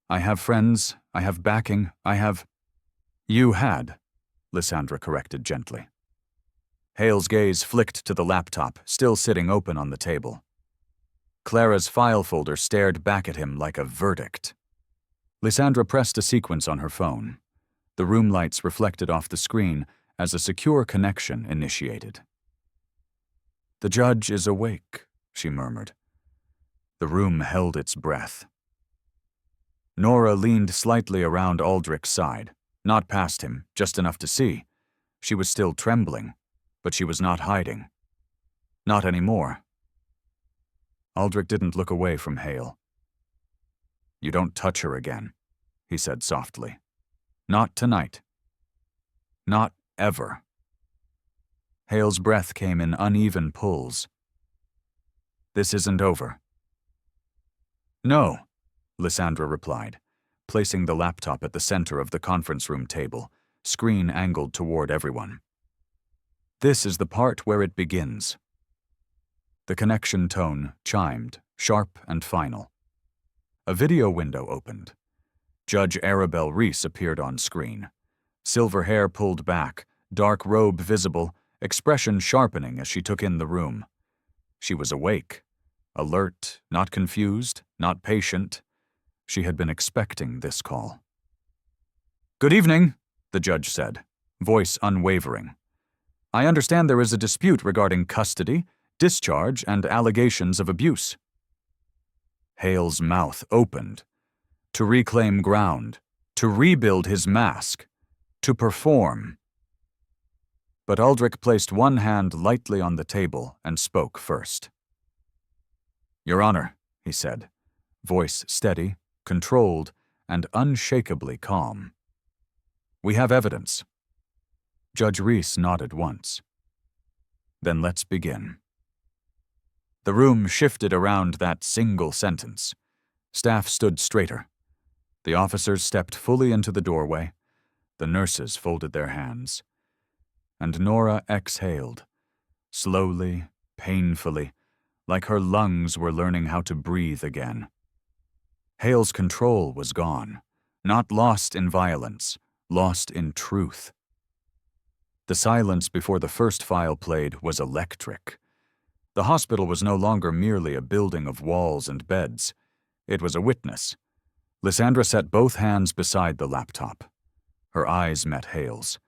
I have friends, I have backing, I have—" "You had," Lysandra corrected gently. Hale's gaze flicked to the laptop, still sitting open on the table. Clara's file folder stared back at him like a verdict. Lysandra pressed a sequence on her phone. The room lights reflected off the screen as a secure connection initiated. "The judge is awake," she murmured. The room held its breath. Nora leaned slightly around Aldric's side, not past him, just enough to see. She was still trembling, but she was not hiding. Not anymore. Aldric didn't look away from Hale. "You don't touch her again," he said softly. "Not tonight. Not ever." Hale's breath came in uneven pulls. "This isn't over." "No," Lysandra replied, placing the laptop at the center of the conference room table, screen angled toward everyone. "This is the part where it begins." The connection tone chimed, sharp and final. A video window opened. Judge Arabelle Reese appeared on screen. Silver hair pulled back, dark robe visible, expression sharpening as she took in the room. She was awake, alert, not confused, not patient. She had been expecting this call. "Good evening," the judge said, voice unwavering. "I understand there is a dispute regarding custody, discharge, and allegations of abuse." Hale's mouth opened. To reclaim ground, to rebuild his mask, to perform. But Aldric placed one hand lightly on the table and spoke first. "Your Honor," he said, voice steady, controlled, and unshakably calm. "We have evidence." Judge Reese nodded once. "Then let's begin." The room shifted around that single sentence. Staff stood straighter. The officers stepped fully into the doorway. The nurses folded their hands. And Nora exhaled, slowly, painfully, like her lungs were learning how to breathe again. Hale's control was gone, not lost in violence, lost in truth. The silence before the first file played was electric. The hospital was no longer merely a building of walls and beds. It was a witness. Lysandra set both hands beside the laptop. Her eyes met Hale's,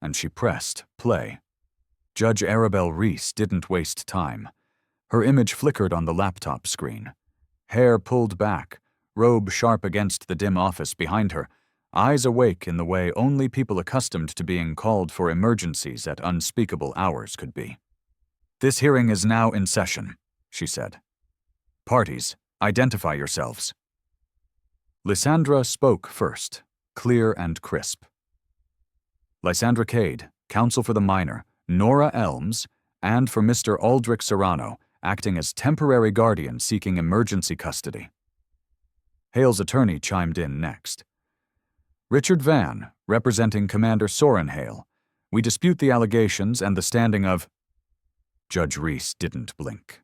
and she pressed play. Judge Arabelle Reese didn't waste time. Her image flickered on the laptop screen. Hair pulled back, robe sharp against the dim office behind her, eyes awake in the way only people accustomed to being called for emergencies at unspeakable hours could be. "This hearing is now in session," she said. "Parties, identify yourselves." Lysandra spoke first, clear and crisp. "Lysandra Cade, counsel for the minor, Nora Elms, and for Mr. Aldric Serano, acting as temporary guardian seeking emergency custody." Hale's attorney chimed in next. "Richard Van, representing Commander Soren Hale. We dispute the allegations and the standing of—" Judge Reese didn't blink.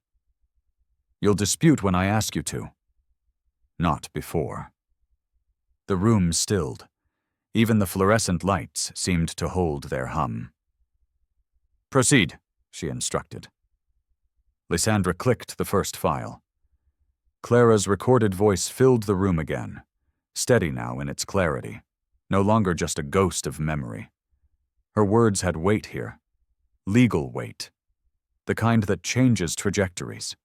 "You'll dispute when I ask you to. Not before." The room stilled. Even the fluorescent lights seemed to hold their hum. "Proceed," she instructed. Lysandra clicked the first file. Clara's recorded voice filled the room again, steady now in its clarity, no longer just a ghost of memory. Her words had weight here, legal weight, the kind that changes trajectories.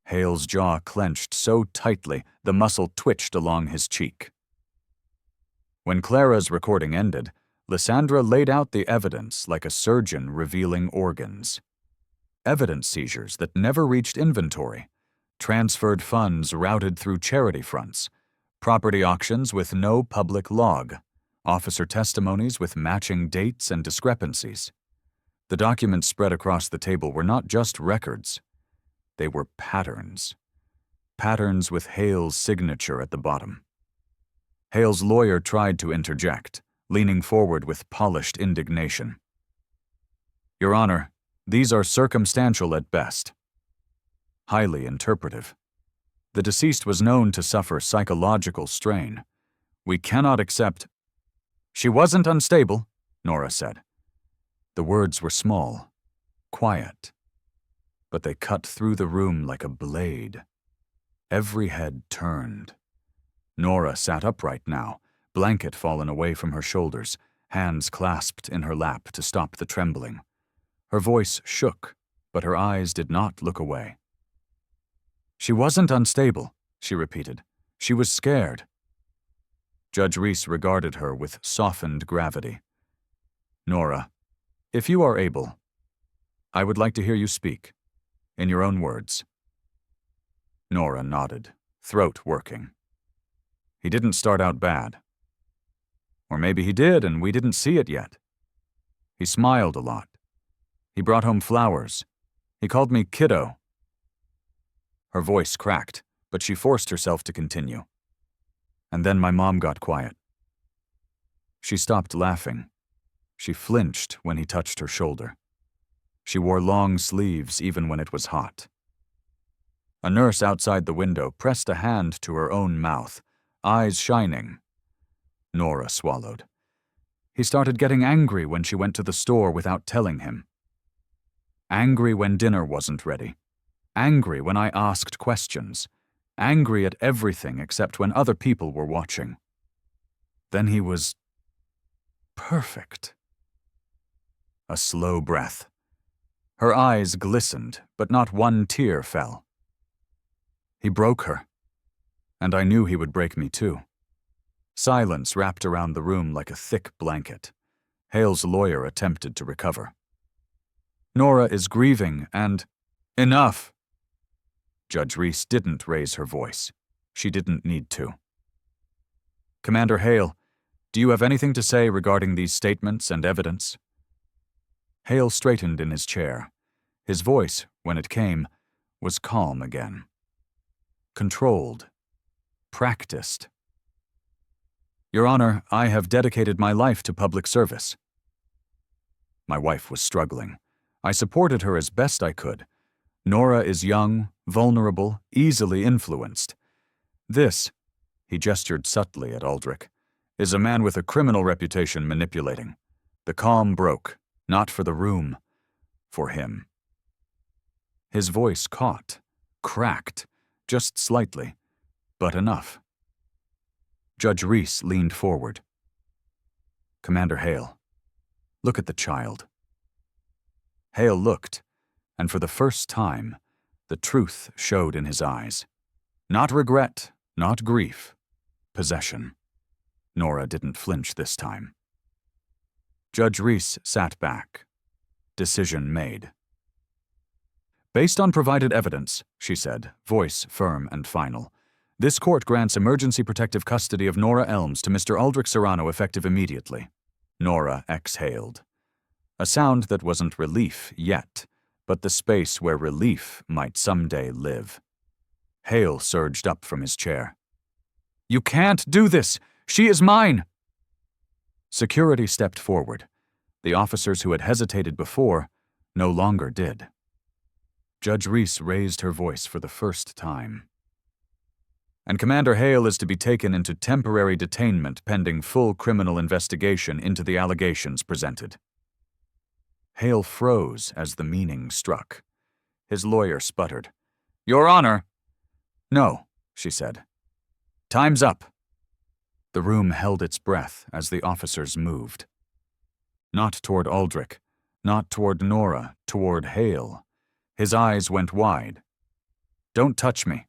Hale's jaw clenched so tightly the muscle twitched along his cheek. When Clara's recording ended, Lysandra laid out the evidence like a surgeon revealing organs. Evidence seizures that never reached inventory, transferred funds routed through charity fronts, property auctions with no public log, officer testimonies with matching dates and discrepancies. The documents spread across the table were not just records. They were patterns. Patterns with Hale's signature at the bottom. Hale's lawyer tried to interject, leaning forward with polished indignation. "Your Honor, these are circumstantial at best. Highly interpretive. The deceased was known to suffer psychological strain. We cannot accept—" "She wasn't unstable," Nora said. The words were small, quiet, but they cut through the room like a blade. Every head turned. Nora sat upright now, blanket fallen away from her shoulders, hands clasped in her lap to stop the trembling. Her voice shook, but her eyes did not look away. "She wasn't unstable," she repeated. "She was scared. Judge Reese regarded her with softened gravity. Nora, if you are able, I would like to hear you speak, in your own words. Nora nodded, throat working. He didn't start out bad. Or maybe he did and we didn't see it yet. He smiled a lot. He brought home flowers. He called me kiddo. Her voice cracked, but she forced herself to continue. And then my mom got quiet. She stopped laughing. She flinched when he touched her shoulder. She wore long sleeves even when it was hot. A nurse outside the window pressed a hand to her own mouth, eyes shining. Nora swallowed. He started getting angry when she went to the store without telling him. Angry when dinner wasn't ready. Angry when I asked questions. Angry at everything except when other people were watching. Then he was perfect. A slow breath. Her eyes glistened, but not one tear fell. He broke her, and I knew he would break me too. Silence wrapped around the room like a thick blanket. Hale's lawyer attempted to recover. Nora is grieving and— Enough! Judge Reese didn't raise her voice. She didn't need to. Commander Hale, do you have anything to say regarding these statements and evidence? Hale straightened in his chair. His voice, when it came, was calm again. Controlled. Practiced. Your Honor, I have dedicated my life to public service. My wife was struggling. I supported her as best I could. Nora is young, vulnerable, easily influenced. This, he gestured subtly at Aldric, is a man with a criminal reputation manipulating. The calm broke, not for the room, for him. His voice caught, cracked, just slightly, but enough. Judge Reese leaned forward. Commander Hale, look at the child. Hale looked, and for the first time, the truth showed in his eyes. Not regret, not grief, possession. Nora didn't flinch this time. Judge Reese sat back. Decision made. Based on provided evidence, she said, voice firm and final, this court grants emergency protective custody of Nora Elms to Mr. Aldric Serano effective immediately. Nora exhaled. A sound that wasn't relief yet, but the space where relief might someday live. Hale surged up from his chair. You can't do this! She is mine! Security stepped forward. The officers who had hesitated before no longer did. Judge Reese raised her voice for the first time. And Commander Hale is to be taken into temporary detainment pending full criminal investigation into the allegations presented. Hale froze as the meaning struck. His lawyer sputtered. Your Honor! No, she said. Time's up. The room held its breath as the officers moved. Not toward Aldric, not toward Nora, toward Hale. His eyes went wide. Don't touch me.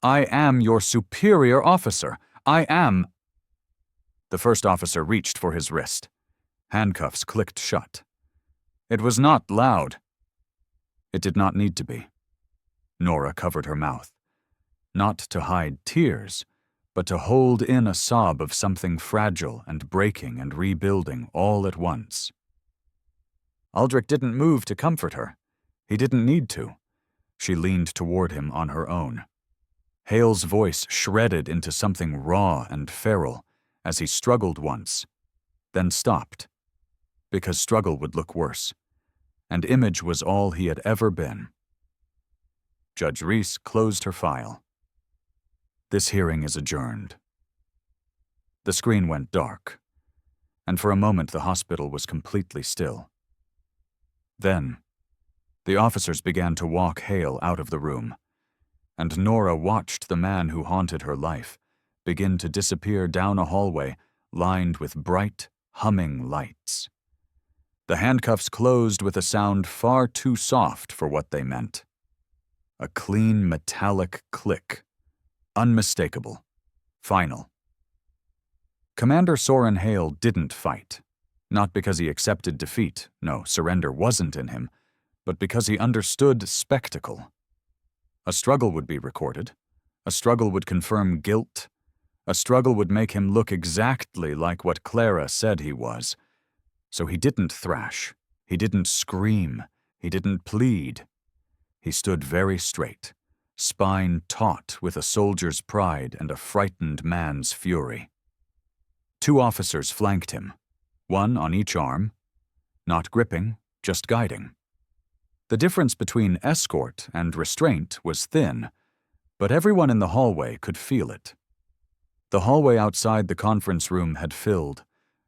I am your superior officer. I am. The first officer reached for his wrist. Handcuffs clicked shut. It was not loud. It did not need to be. Nora covered her mouth. Not to hide tears, but to hold in a sob of something fragile and breaking and rebuilding all at once. Aldric didn't move to comfort her. He didn't need to. She leaned toward him on her own. Hale's voice shredded into something raw and feral as he struggled once, then stopped, because struggle would look worse, and image was all he had ever been. Judge Reese closed her file. This hearing is adjourned. The screen went dark, and for a moment the hospital was completely still. Then, the officers began to walk Hale out of the room, and Nora watched the man who haunted her life begin to disappear down a hallway lined with bright, humming lights. The handcuffs closed with a sound far too soft for what they meant. A clean metallic click. Unmistakable. Final. Commander Soren Hale didn't fight. Not because he accepted defeat, no, surrender wasn't in him, but because he understood spectacle. A struggle would be recorded. A struggle would confirm guilt. A struggle would make him look exactly like what Clara said he was. So he didn't thrash. He didn't scream. He didn't plead. He stood very straight, spine taut with a soldier's pride and a frightened man's fury. 2 officers flanked him, 1 on each arm, not gripping, just guiding. The difference between escort and restraint was thin, but everyone in the hallway could feel it. The hallway outside the conference room had filled.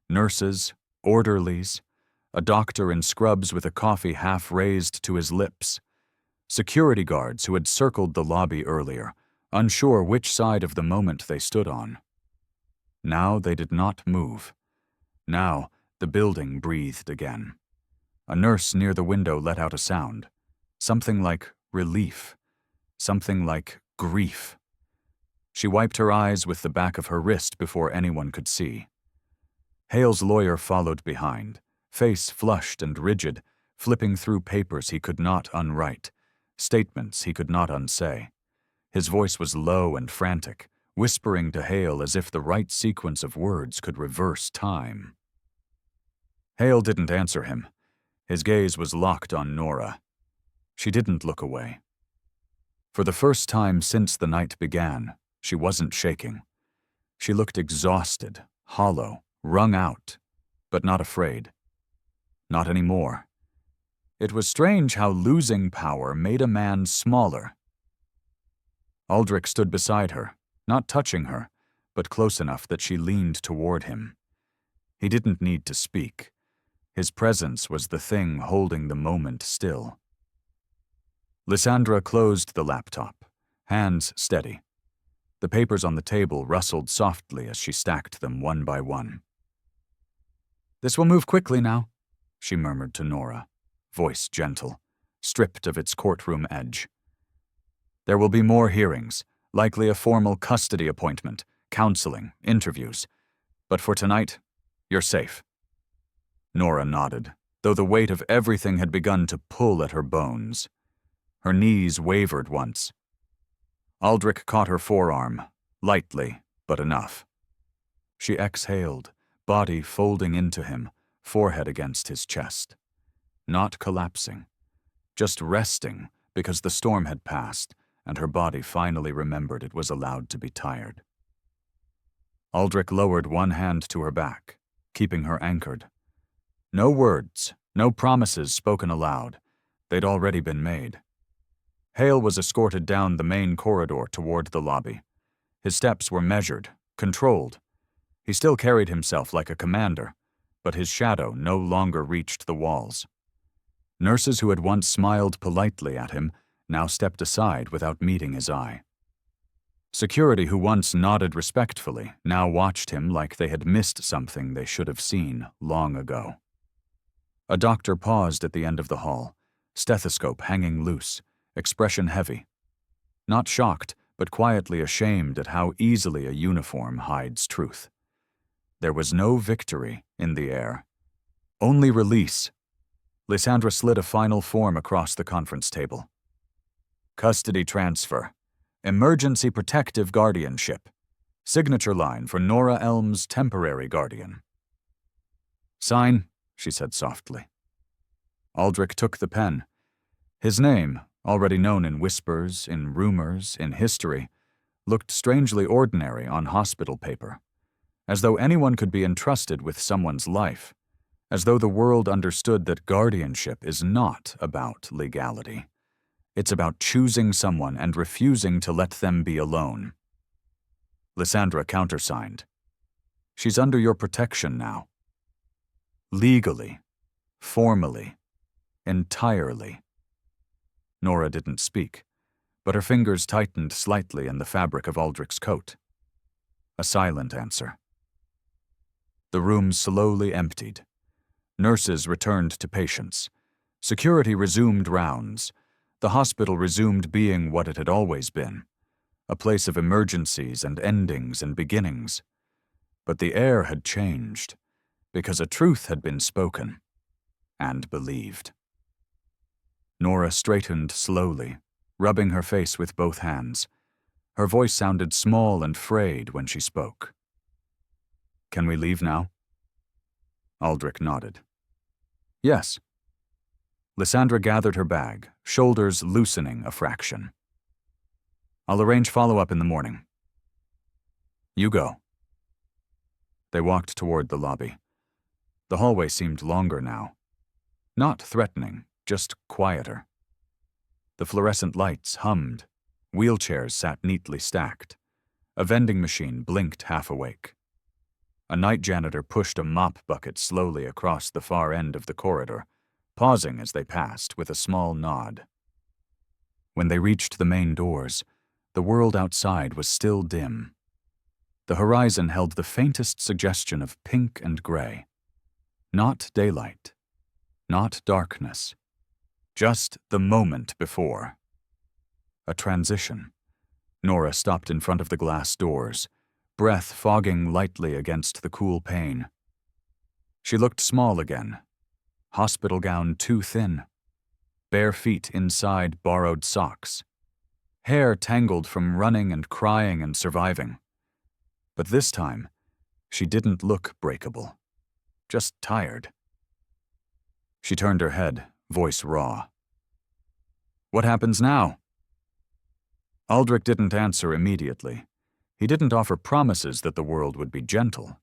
Nurses, orderlies, a doctor in scrubs with a coffee half raised to his lips, security guards who had circled the lobby earlier, unsure which side of the moment they stood on. Now they did not move. Now the building breathed again. A nurse near the window let out a sound, something like relief, something like grief. She wiped her eyes with the back of her wrist before anyone could see. Hale's lawyer followed behind, face flushed and rigid, flipping through papers he could not unwrite, statements he could not unsay. His voice was low and frantic, whispering to Hale as if the right sequence of words could reverse time. Hale didn't answer him. His gaze was locked on Nora. She didn't look away. For the first time since the night began, she wasn't shaking. She looked exhausted, hollow, wrung out, but not afraid. Not anymore. It was strange how losing power made a man smaller. Aldric stood beside her, not touching her, but close enough that she leaned toward him. He didn't need to speak. His presence was the thing holding the moment still. Lysandra closed the laptop, hands steady. The papers on the table rustled softly as she stacked them one by one. "This will move quickly now," she murmured to Nora, voice gentle, stripped of its courtroom edge. "There will be more hearings, likely a formal custody appointment, counseling, interviews. But for tonight, you're safe." Nora nodded, though the weight of everything had begun to pull at her bones. Her knees wavered once. Aldric caught her forearm, lightly, but enough. She exhaled, body folding into him, forehead against his chest. Not collapsing, just resting because the storm had passed and her body finally remembered it was allowed to be tired. Aldric lowered one hand to her back, keeping her anchored. No words, no promises spoken aloud. They'd already been made. Hale was escorted down the main corridor toward the lobby. His steps were measured, controlled. He still carried himself like a commander, but his shadow no longer reached the walls. Nurses who had once smiled politely at him now stepped aside without meeting his eye. Security who once nodded respectfully now watched him like they had missed something they should have seen long ago. A doctor paused at the end of the hall, stethoscope hanging loose, expression heavy. Not shocked, but quietly ashamed at how easily a uniform hides truth. There was no victory in the air. Only release. Lysandra slid a final form across the conference table. Custody transfer. Emergency protective guardianship. Signature line for Nora Elms' temporary guardian. "Sign," she said softly. Aldric took the pen. His name, already known in whispers, in rumors, in history, looked strangely ordinary on hospital paper, as though anyone could be entrusted with someone's life, as though the world understood that guardianship is not about legality. It's about choosing someone and refusing to let them be alone. Lysandra countersigned. "She's under your protection now. Legally, formally, entirely." Nora didn't speak, but her fingers tightened slightly in the fabric of Aldric's coat. A silent answer. The room slowly emptied. Nurses returned to patients. Security resumed rounds. The hospital resumed being what it had always been, a place of emergencies and endings and beginnings. But the air had changed, because a truth had been spoken and believed. Nora straightened slowly, rubbing her face with both hands. Her voice sounded small and frayed when she spoke. "Can we leave now?" Aldric nodded. "Yes." Lysandra gathered her bag, shoulders loosening a fraction. "I'll arrange follow-up in the morning." "You go." They walked toward the lobby. The hallway seemed longer now. Not threatening, just quieter. The fluorescent lights hummed. Wheelchairs sat neatly stacked. A vending machine blinked half awake. A night janitor pushed a mop bucket slowly across the far end of the corridor, pausing as they passed with a small nod. When they reached the main doors, the world outside was still dim. The horizon held the faintest suggestion of pink and gray. Not daylight, not darkness, just the moment before. A transition. Nora stopped in front of the glass doors, breath fogging lightly against the cool pane. She looked small again, hospital gown too thin, bare feet inside borrowed socks, hair tangled from running and crying and surviving. But this time, she didn't look breakable, just tired. She turned her head, voice raw. "What happens now?" Aldric didn't answer immediately. He didn't offer promises that the world would be gentle.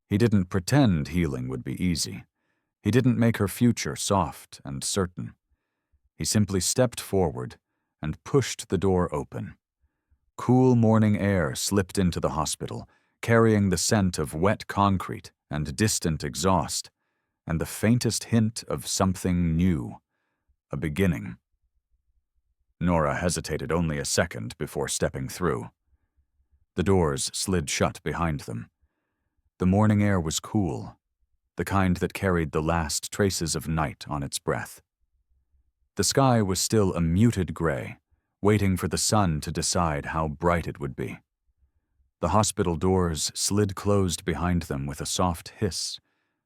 He didn't pretend healing would be easy. He didn't make her future soft and certain. He simply stepped forward and pushed the door open. Cool morning air slipped into the hospital, carrying the scent of wet concrete and distant exhaust, and the faintest hint of something new, a beginning. Nora hesitated only a second before stepping through. The doors slid shut behind them. The morning air was cool, the kind that carried the last traces of night on its breath. The sky was still a muted gray, waiting for the sun to decide how bright it would be. The hospital doors slid closed behind them with a soft hiss,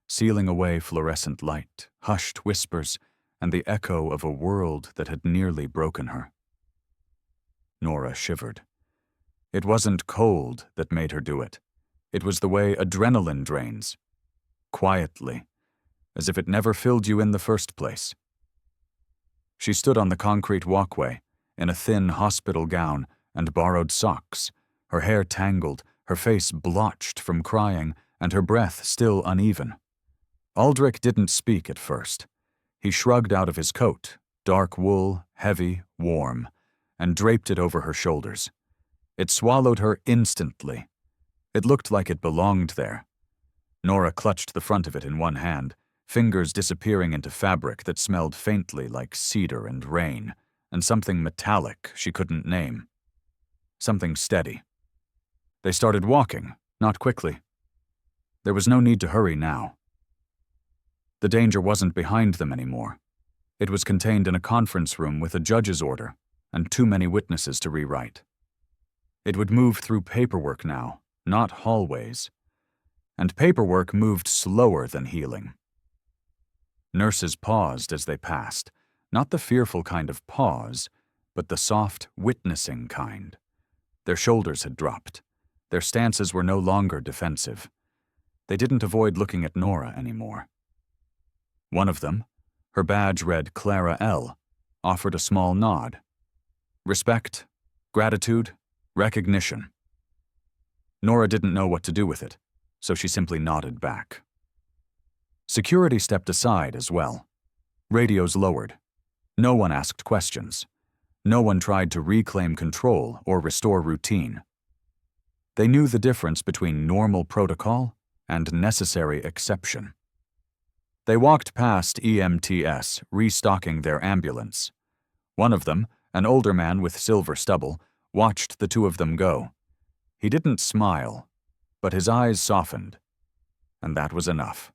sealing away fluorescent light, hushed whispers, and the echo of a world that had nearly broken her. Nora shivered. It wasn't cold that made her do it. It was the way adrenaline drains. Quietly, as if it never filled you in the first place. She stood on the concrete walkway, in a thin hospital gown and borrowed socks, her hair tangled, her face blotched from crying, and her breath still uneven. Aldric didn't speak at first. He shrugged out of his coat, dark wool, heavy, warm, and draped it over her shoulders. It swallowed her instantly. It looked like it belonged there. Nora clutched the front of it in one hand, fingers disappearing into fabric that smelled faintly like cedar and rain, and something metallic she couldn't name. Something steady. They started walking, not quickly. There was no need to hurry now. The danger wasn't behind them anymore. It was contained in a conference room with a judge's order and too many witnesses to rewrite. It would move through paperwork now, not hallways. And paperwork moved slower than healing. Nurses paused as they passed, not the fearful kind of pause, but the soft, witnessing kind. Their shoulders had dropped. Their stances were no longer defensive. They didn't avoid looking at Nora anymore. One of them, her badge read Clara L., offered a small nod. Respect, gratitude, recognition. Nora didn't know what to do with it, so she simply nodded back. Security stepped aside as well. Radios lowered. No one asked questions. No one tried to reclaim control or restore routine. They knew the difference between normal protocol and necessary exception. They walked past EMTs, restocking their ambulance. One of them, an older man with silver stubble, watched the two of them go. He didn't smile, but his eyes softened, and that was enough.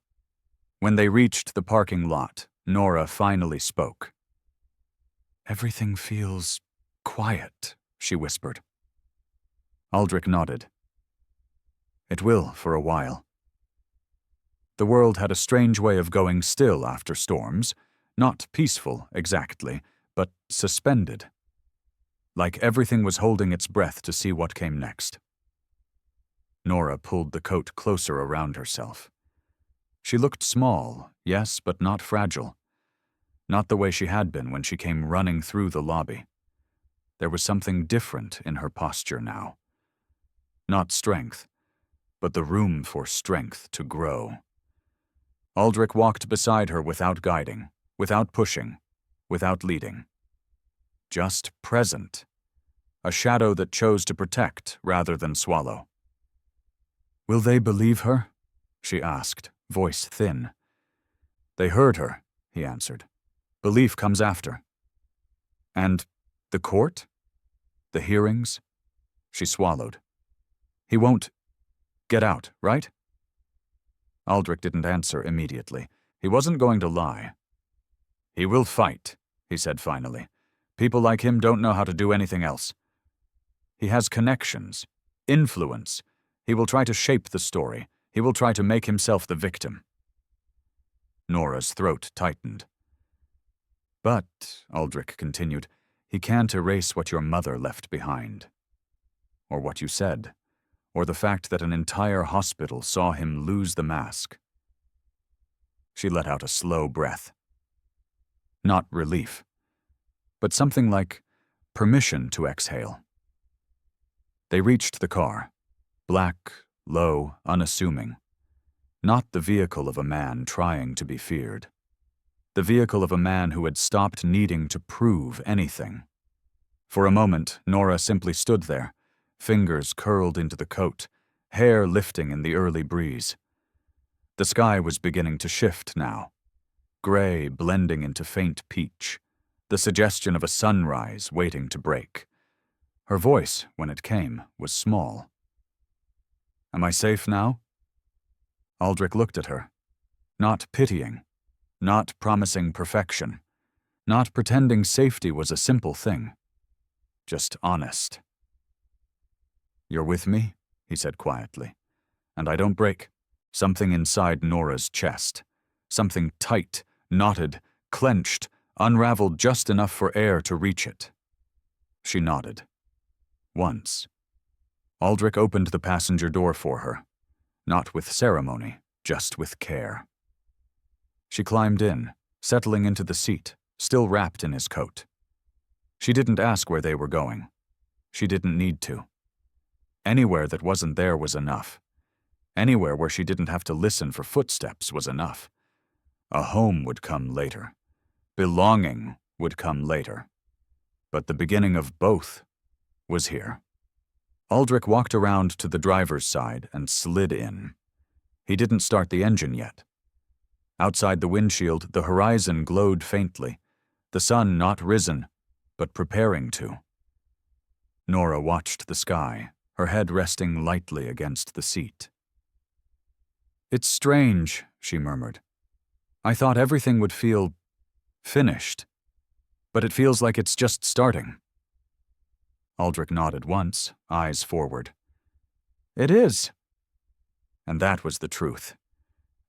When they reached the parking lot, Nora finally spoke. "Everything feels quiet," she whispered. Aldric nodded. It will for a while. The world had a strange way of going still after storms, not peaceful exactly, but suspended. Like everything was holding its breath to see what came next. Nora pulled the coat closer around herself. She looked small, yes, but not fragile. Not the way she had been when she came running through the lobby. There was something different in her posture now. Not strength, but the room for strength to grow. Aldric walked beside her without guiding, without pushing, without leading. Just present. A shadow that chose to protect rather than swallow. "Will they believe her?" she asked, voice thin. "They heard her," he answered. "Belief comes after." "And the court? The hearings?" She swallowed. "He won't get out, right?" Aldric didn't answer immediately. He wasn't going to lie. "He will fight," he said finally. "People like him don't know how to do anything else. He has connections, influence. He will try to shape the story. He will try to make himself the victim." Nora's throat tightened. "But," Aldric continued, "he can't erase what your mother left behind. Or what you said. Or the fact that an entire hospital saw him lose the mask." She let out a slow breath. Not relief, but something like permission to exhale. They reached the car, black, low, unassuming. Not the vehicle of a man trying to be feared. The vehicle of a man who had stopped needing to prove anything. For a moment, Nora simply stood there, fingers curled into the coat, hair lifting in the early breeze. The sky was beginning to shift now, gray blending into faint peach, the suggestion of a sunrise waiting to break. Her voice, when it came, was small. "Am I safe now?" Aldric looked at her, not pitying, not promising perfection, not pretending safety was a simple thing, just honest. "You're with me?" he said quietly. "And I don't break." Something inside Nora's chest. Something tight, knotted, clenched, unraveled just enough for air to reach it. She nodded. Once. Aldric opened the passenger door for her. Not with ceremony, just with care. She climbed in, settling into the seat, still wrapped in his coat. She didn't ask where they were going. She didn't need to. Anywhere that wasn't there was enough. Anywhere where she didn't have to listen for footsteps was enough. A home would come later. Belonging would come later. But the beginning of both was here. Aldric walked around to the driver's side and slid in. He didn't start the engine yet. Outside the windshield, the horizon glowed faintly, the sun not risen, but preparing to. Nora watched the sky, her head resting lightly against the seat. "It's strange," she murmured. "I thought everything would feel finished, but it feels like it's just starting." Aldric nodded once, eyes forward. "It is." And that was the truth.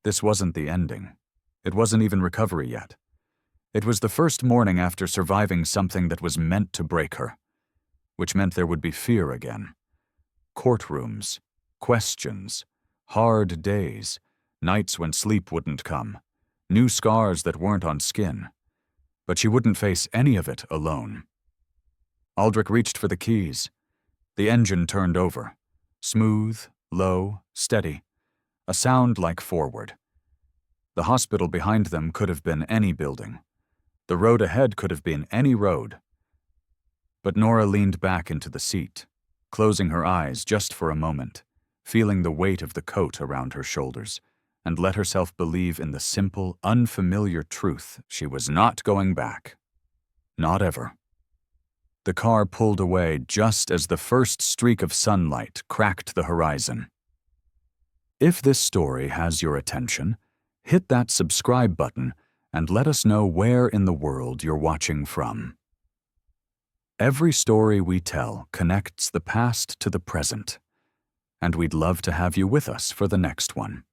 This wasn't the ending. It wasn't even recovery yet. It was the first morning after surviving something that was meant to break her, which meant there would be fear again. Courtrooms, questions, hard days, nights when sleep wouldn't come, new scars that weren't on skin. But she wouldn't face any of it alone. Aldric reached for the keys. The engine turned over. Smooth, low, steady. A sound like forward. The hospital behind them could have been any building. The road ahead could have been any road. But Nora leaned back into the seat, closing her eyes just for a moment, feeling the weight of the coat around her shoulders, and let herself believe in the simple, unfamiliar truth she was not going back. Not ever. The car pulled away just as the first streak of sunlight cracked the horizon. If this story has your attention, hit that subscribe button and let us know where in the world you're watching from. Every story we tell connects the past to the present. and we'd love to have you with us for the next one.